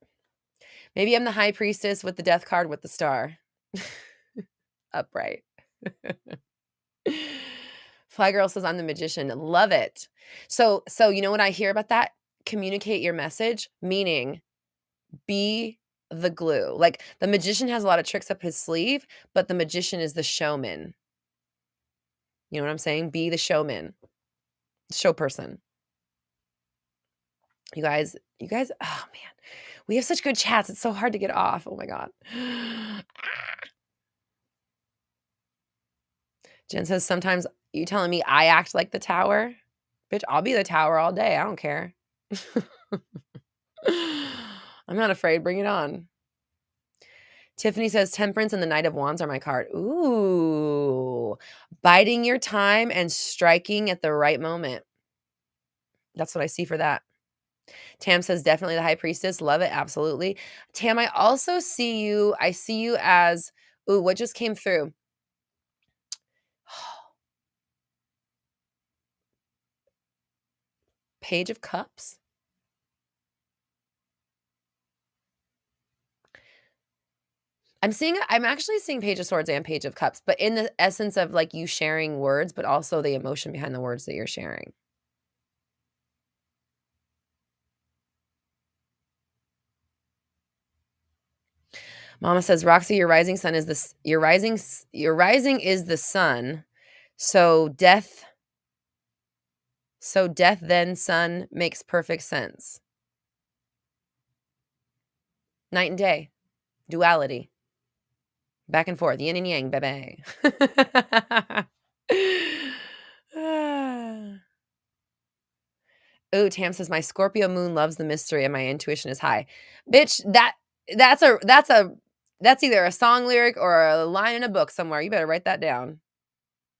Maybe I'm the high priestess with the death card with the star. Upright. Fly Girl says, I'm the magician. Love it. So you know what I hear about that? Communicate your message, meaning be the glue. Like the magician has a lot of tricks up his sleeve, but the magician is the showman. You know what I'm saying? Be the showman. Show person. You guys, oh man. We have such good chats. It's so hard to get off. Oh my God. Jen says, sometimes you telling me I act like the tower? Bitch, I'll be the tower all day. I don't care. I'm not afraid. Bring it on. Tiffany says, Temperance and the Knight of Wands are my card. Ooh. Biding your time and striking at the right moment. That's what I see for that. Tam says, definitely the High Priestess. Love it. Absolutely. Tam, I also see you. I see you as, ooh, what just came through? Page of Cups. I'm actually seeing Page of Swords and Page of Cups, but in the essence of like you sharing words, but also the emotion behind the words that you're sharing. Mama says, Roxy, your rising is the sun. So death then sun makes perfect sense. Night and day. Duality. Back and forth. Yin and yang, baby. Ooh, Tam says, my Scorpio moon loves the mystery and my intuition is high. Bitch, that's either a song lyric or a line in a book somewhere. You better write that down.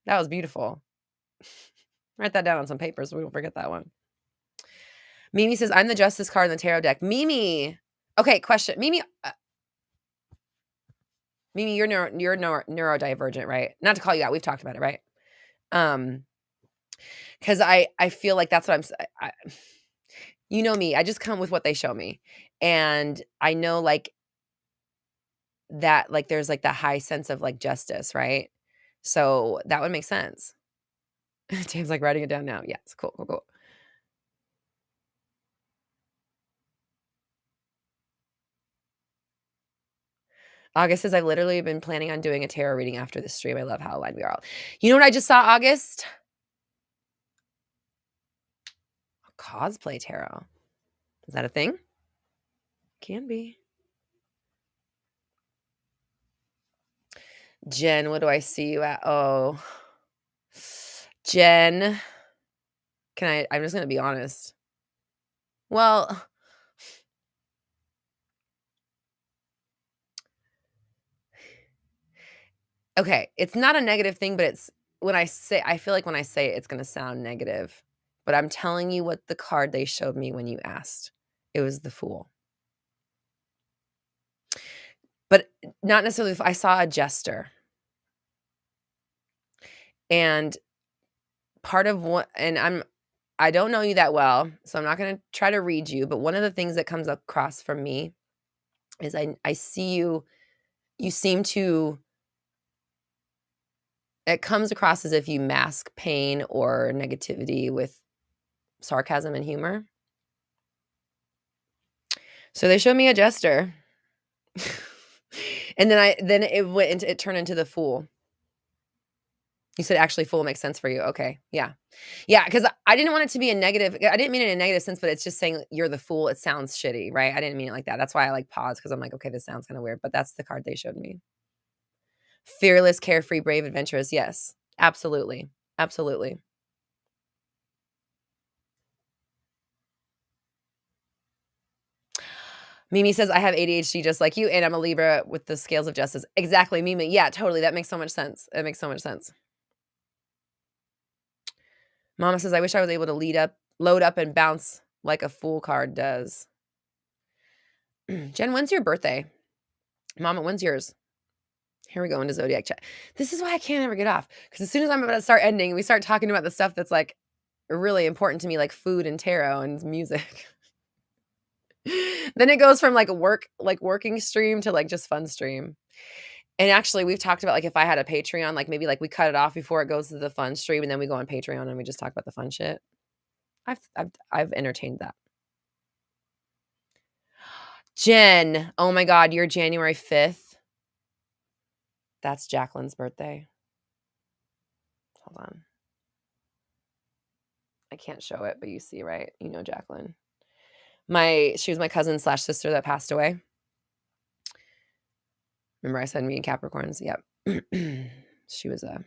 That was beautiful. Write that down on some papers so we don't forget that one. Mimi says, I'm the Justice card in the tarot deck. Mimi. Okay, question. Mimi, you're neurodivergent, right? Not to call you out. We've talked about it, right? Because I feel like that's what you know me. I just come with what they show me. And I know like that, like there's like that high sense of like justice, right? So that would make sense. James like writing it down now. Yes, cool. August says, I've literally been planning on doing a tarot reading after this stream. I love how aligned we are all. You know what I just saw, August? Cosplay tarot. Is that a thing? Can be. Jen, what do I see you at? Oh, Jen. I'm just going to be honest. Well, okay, it's not a negative thing, but it's I feel like when I say it, it's going to sound negative. But I'm telling you what the card they showed me when you asked. It was the Fool. But not necessarily, I saw a jester. And part of what, and I don't know you that well, so I'm not going to try to read you, but one of the things that comes across from me is I see you seem to, it comes across as if you mask pain or negativity with sarcasm and humor. So they showed me a jester. And then it turned into the Fool. You said actually Fool makes sense for you. Okay. Yeah. Yeah, because I didn't want it to be a negative. I didn't mean it in a negative sense, but it's just saying you're the Fool. It sounds shitty, right? I didn't mean it like that. That's why I like paused, because I'm like, okay, this sounds kind of weird, but that's the card they showed me. Fearless, carefree, brave, adventurous. Yes, absolutely. Absolutely. Mimi says, I have ADHD just like you, and I'm a Libra with the scales of justice. Exactly, Mimi. Yeah, totally. That makes so much sense. It makes so much sense. Mama says, I wish I was able to load up and bounce like a Fool card does. Jen, when's your birthday? Mama, when's yours? Here we go into Zodiac chat. This is why I can't ever get off, because as soon as I'm about to start ending, we start talking about the stuff that's like really important to me, like food and tarot and music. Then it goes from like working stream to like just fun stream. And actually, we've talked about, like, if I had a Patreon, like maybe like we cut it off before it goes to the fun stream, and then we go on Patreon and we just talk about the fun shit. I've entertained that. Jen, oh my God, you're January 5th. That's Jacqueline's birthday. Hold on. I can't show it, but you see, right? You know Jacqueline. She was my cousin / sister that passed away. Remember I said me and Capricorns? Yep. She was a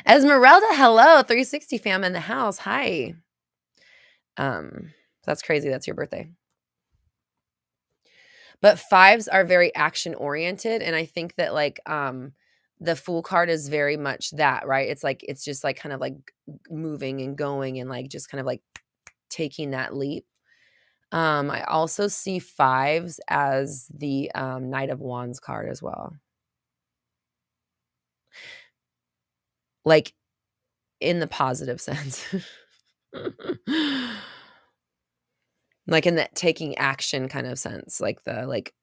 Esmeralda, hello, 360 fam in the house. Hi. That's crazy. That's your birthday. But 5s are very action oriented, and I think that like the Fool card is very much that, right? It's like it's just like kind of like moving and going and like just kind of like taking that leap. I also see 5s as the Knight of Wands card as well. Like in the positive sense. Like in that taking action kind of sense, like the like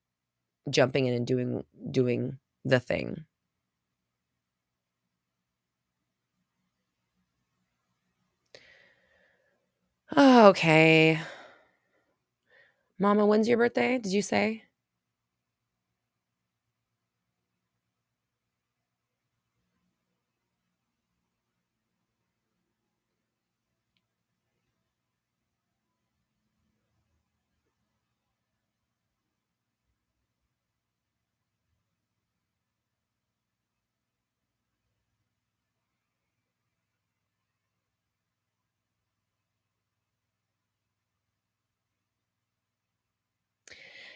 jumping in and doing the thing. Oh, okay. Mama, when's your birthday? Did you say?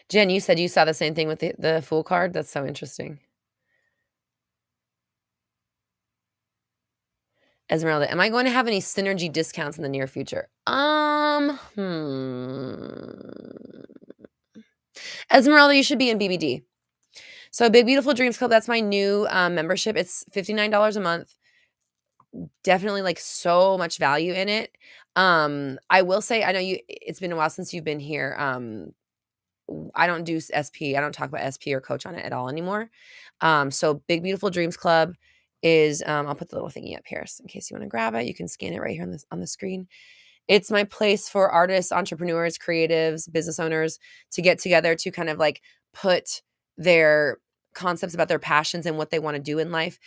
Jen, you said you saw the same thing with the Fool card? That's so interesting. Esmeralda, am I going to have any synergy discounts in the near future? Esmeralda, you should be in BBD. So Big Beautiful Dreams Club, that's my new membership. It's $59 a month. Definitely like so much value in it. I will say, I know it's been a while since you've been here. I don't do SP. I don't talk about SP or coach on it at all anymore. So Big Beautiful Dreams Club is, I'll put the little thingy up here so in case you want to grab it. You can scan it right here on the screen. It's my place for artists, entrepreneurs, creatives, business owners to get together to kind of like put their concepts about their passions and what they want to do in life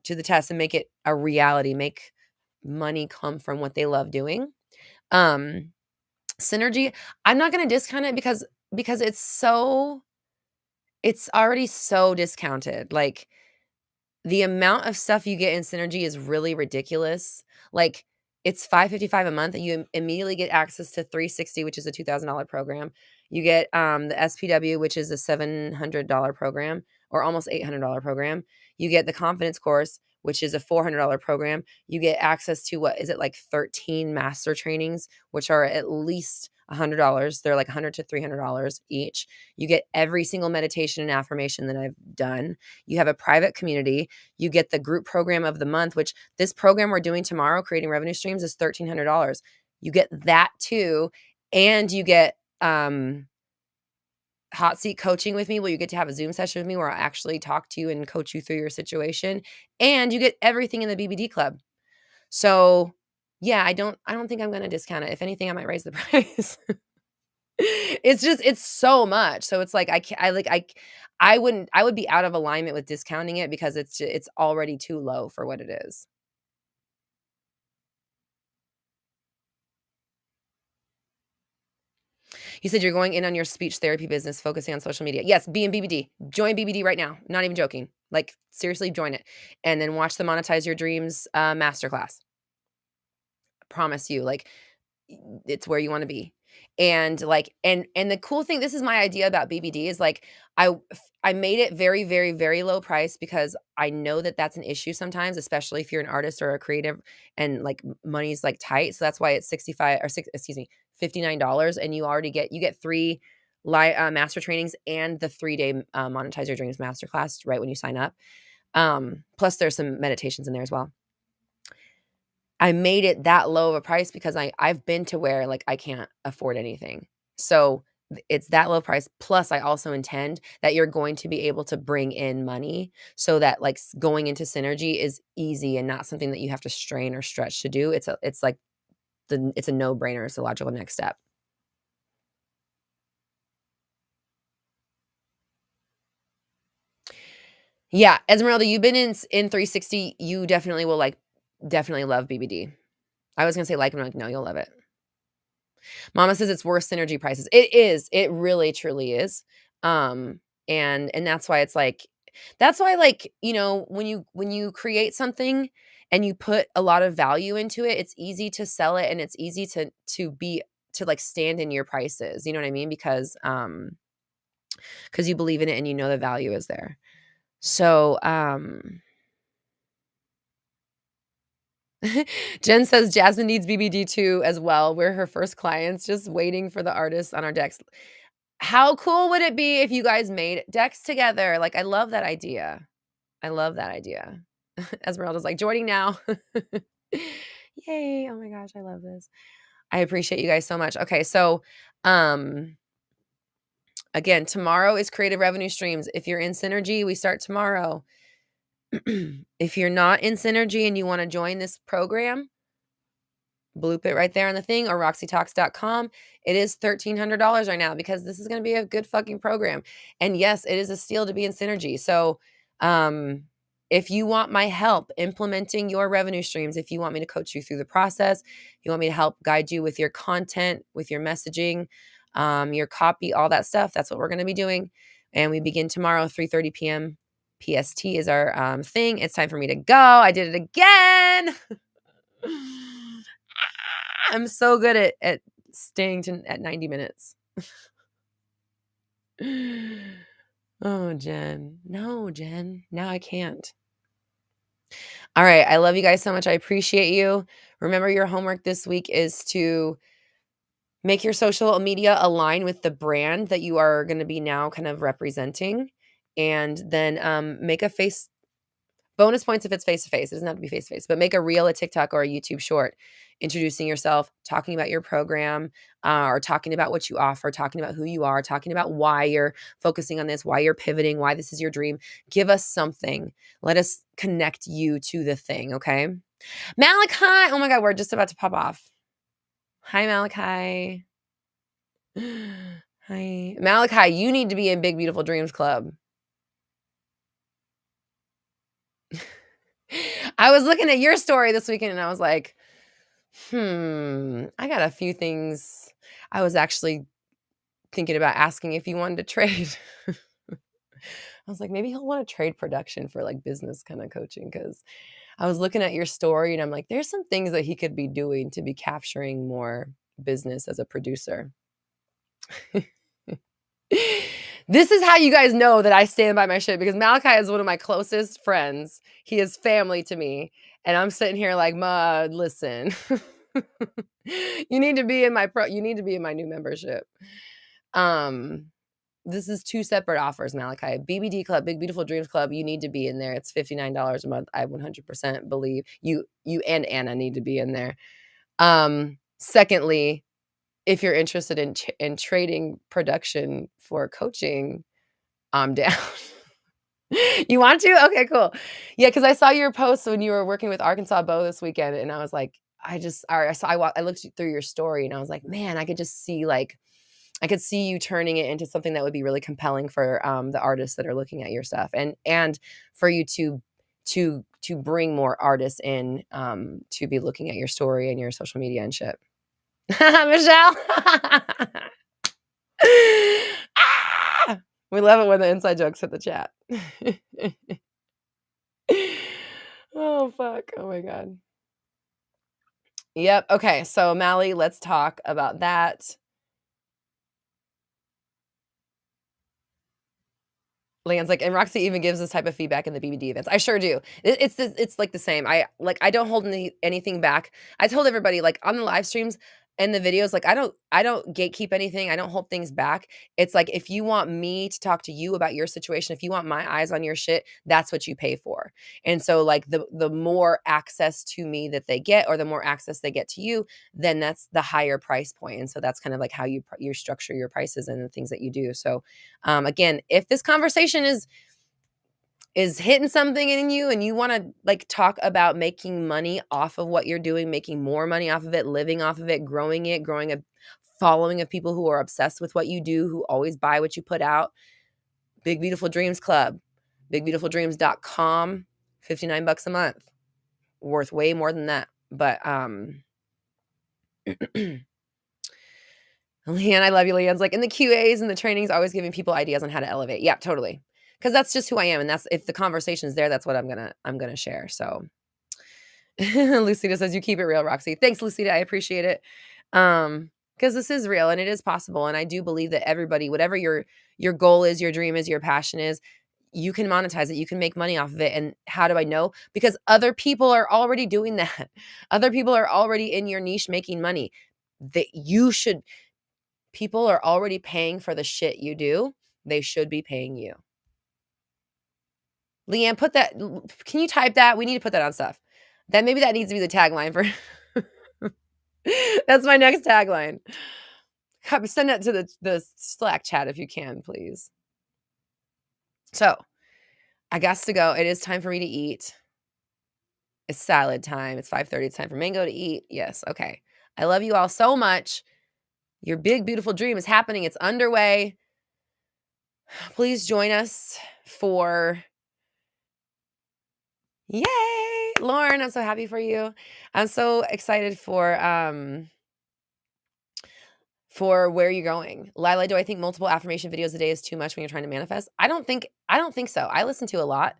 to the test and make it a reality, make money come from what they love doing. Synergy, I'm not going to discount it because it's already so discounted. Like, the amount of stuff you get in Synergy is really ridiculous. Like, it's $555 a month, and you immediately get access to 360, which is a $2,000 program. You get the SPW, which is a $700 program, or almost $800 program. You get the Confidence course, which is a $400 program. You get access to, what is it, like 13 master trainings, which are at least $100. They're like $100 to $300 each. You get every single meditation and affirmation that I've done. You have a private community. You get the group program of the month, which this program we're doing tomorrow, Creating Revenue Streams, is $1,300. You get that too. And you get hot seat coaching with me, where you get to have a Zoom session with me where I'll actually talk to you and coach you through your situation. And you get everything in the BBD club. So yeah, I don't think I'm going to discount it. If anything, I might raise the price. It's so much. So it's like, I would be out of alignment with discounting it because it's already too low for what it is. You said you're going in on your speech therapy business, focusing on social media. Yes, be in BBD. Join BBD right now. Not even joking. Like, seriously, join it. And then watch the Monetize Your Dreams masterclass. Promise you, like, it's where you want to be. And like, and the cool thing, this is my idea about BBD, is like, I made it very, very, very low price because I know that that's an issue sometimes, especially if you're an artist or a creative and like money's like tight. So that's why it's $59. And you already get 3 master trainings and the 3-day Monetize Your Dreams masterclass right when you sign up. Plus there's some meditations in there as well. I made it that low of a price because I've been to where, like, I can't afford anything. So it's that low price. Plus, I also intend that you're going to be able to bring in money so that, like, going into Synergy is easy and not something that you have to strain or stretch to do. It's a no-brainer. It's a logical next step. Yeah, Esmeralda, you've been in 360. You definitely will definitely love BBD. I was gonna say like, I'm like, no, you'll love it. Mama says it's worth Synergy prices. It is. It really truly is. And that's why it's like, that's why, like, when you create something and you put a lot of value into it, it's easy to sell it and it's easy to like stand in your prices. You know what I mean? Because you believe in it and you know the value is there. So Jen says Jasmine needs BBD too as well. We're her first clients, just waiting for the artists on our decks. How cool would it be if you guys made decks together? Like, I love that idea. I love that idea. Esmeralda's like, joining now. Yay. Oh my gosh, I love this. I appreciate you guys so much. Okay, so again, tomorrow is Creative Revenue Streams. If you're in Synergy, we start tomorrow. If you're not in Synergy and you want to join this program, bloop it right there on the thing, or roxytalks.com. It is $1,300 right now because this is going to be a good fucking program. And yes, it is a steal to be in Synergy. So if you want my help implementing your revenue streams, if you want me to coach you through the process, you want me to help guide you with your content, with your messaging, your copy, all that stuff, that's what we're going to be doing. And we begin tomorrow, 3:30 p.m. PST is our thing. It's time for me to go. I did it again. I'm so good at staying at 90 minutes. Oh, Jen. No, Jen. Now I can't. All right. I love you guys so much. I appreciate you. Remember, your homework this week is to make your social media align with the brand that you are going to be now kind of representing. And then make a bonus points if it's face-to-face. It doesn't have to be face-to-face, but make a reel, a TikTok, or a YouTube short introducing yourself, talking about your program, or talking about what you offer, talking about who you are, talking about why you're focusing on this, why you're pivoting, why this is your dream. Give us something. Let us connect you to the thing, okay? Malachi! Oh my God, we're just about to pop off. Hi, Malachi. Hi. Malachi, you need to be in Big Beautiful Dreams Club. I was looking at your story this weekend and I was like, I got a few things. I was actually thinking about asking if you wanted to trade. I was like, maybe he'll want to trade production for like business kind of coaching, because I was looking at your story and I'm like, there's some things that he could be doing to be capturing more business as a producer. This is how you guys know that I stand by my shit, because Malachi is one of my closest friends. He is family to me. And I'm sitting here like, Ma, listen, you need to be in my you need to be in my new membership. This is 2 separate offers, Malachi. BBD Club, Big Beautiful Dreams Club, you need to be in there. It's $59 a month. I 100% believe you and Anna need to be in there. Secondly, if you're interested in trading production for coaching, I'm down. You want to? Okay, cool. Yeah, because I saw your post when you were working with Arkansas Bo this weekend, and I was like, I looked through your story, and I was like, man, I could just see I could see you turning it into something that would be really compelling for the artists that are looking at your stuff, and for you to bring more artists in to be looking at your story and your social media and shit. Michelle. Ah! We love it when the inside jokes hit the chat. Oh, fuck. Oh, my God. Yep. Okay. So, Mally, let's talk about that. Leanne's like, and Roxy even gives this type of feedback in the BBD events. I sure do. It's like the same. I don't hold anything back. I told everybody, like, on the live streams and the videos, like, I don't gatekeep anything. I don't hold things back. It's like, if you want me to talk to you about your situation, if you want my eyes on your shit, that's what you pay for. And so, like, the more access to me that they get, or the more access they get to you, then that's the higher price point. And so that's kind of like how you structure your prices and the things that you do. So again, if this conversation is hitting something in you and you want to like talk about making money off of what you're doing, making more money off of it, living off of it, growing a following of people who are obsessed with what you do, who always buy what you put out, Big Beautiful Dreams Club, bigbeautifulDreams.com, $59 a month, worth way more than that. But Leanne, I love you. Leanne's like, in the QAs and the trainings, always giving people ideas on how to elevate. Yeah, totally. Because that's just who I am. And that's, if the conversation's there, that's what I'm gonna share. So Lucita says, you keep it real, Roxy. Thanks, Lucita. I appreciate it. Because this is real and it is possible. And I do believe that everybody, whatever your goal is, your dream is, your passion is, you can monetize it. You can make money off of it. And how do I know? Because other people are already doing that. Other people are already in your niche making money. That you should. People are already paying for the shit you do. They should be paying you. Leanne, can you type that? We need to put that on stuff. Maybe that needs to be the tagline for, that's my next tagline. Send it to the Slack chat if you can, please. So, I got to go. It is time for me to eat. It's salad time. It's 5:30. It's time for Mango to eat. Yes. Okay. I love you all so much. Your big, beautiful dream is happening. It's underway. Please join us for... Yay! Lauren, I'm so happy for you. I'm so excited for where you're going. Lila, do I think multiple affirmation videos a day is too much when you're trying to manifest? I don't think so. I listen to a lot.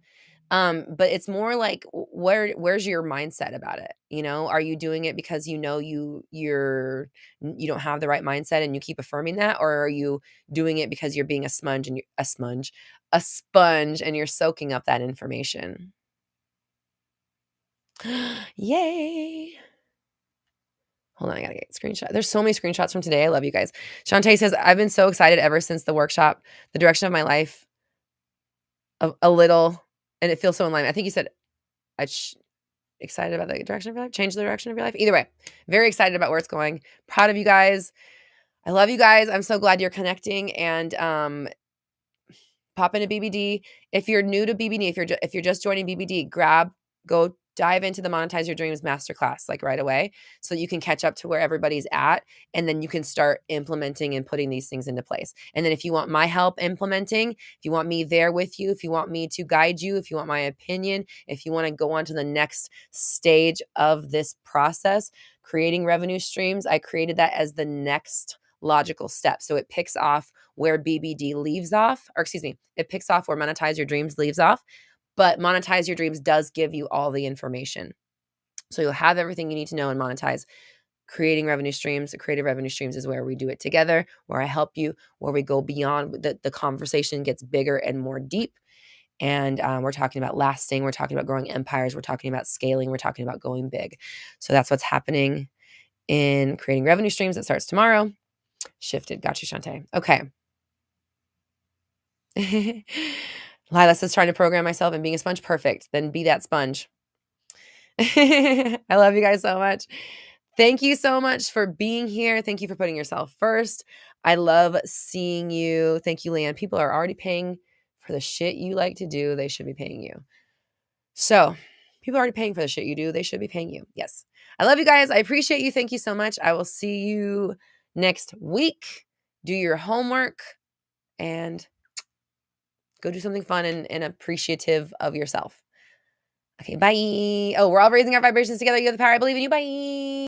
But it's more like, where's your mindset about it? You know, are you doing it because you know you don't have the right mindset and you keep affirming that, or are you doing it because you're being a sponge and you're soaking up that information? Yay. Hold on, I gotta get a screenshot. There's so many screenshots from today. I love you guys. Shantae says, I've been so excited ever since the workshop, the direction of my life, a little, and it feels so in line. I think you said, excited about the direction of your life, change the direction of your life. Either way, very excited about where it's going. Proud of you guys. I love you guys. I'm so glad you're connecting, and pop into BBD. If you're new to BBD, if you're just joining BBD, go dive into the Monetize Your Dreams masterclass like right away so you can catch up to where everybody's at, and then you can start implementing and putting these things into place. And then if you want my help implementing, if you want me there with you, if you want me to guide you, if you want my opinion, if you want to go on to the next stage of this process, creating revenue streams, I created that as the next logical step. So it picks off where BBD leaves off, or excuse me, it picks off where Monetize Your Dreams leaves off. But Monetize Your Dreams does give you all the information. So you'll have everything you need to know and monetize. Creating revenue streams, creative revenue streams is where we do it together, where I help you, where we go beyond, the conversation gets bigger and more deep. And we're talking about lasting, we're talking about growing empires, we're talking about scaling, we're talking about going big. So that's what's happening in creating revenue streams. That starts tomorrow. Shifted. Got you, Shantae. Okay. Lila says trying to program myself and being a sponge. Perfect. Then be that sponge. I love you guys so much. Thank you so much for being here. Thank you for putting yourself first. I love seeing you. Thank you, Leanne. People are already paying for the shit you like to do. They should be paying you. So people are already paying for the shit you do. They should be paying you. Yes. I love you guys. I appreciate you. Thank you so much. I will see you next week. Do your homework and go do something fun and appreciative of yourself. Okay, bye. Oh, we're all raising our vibrations together. You have the power. I believe in you. Bye.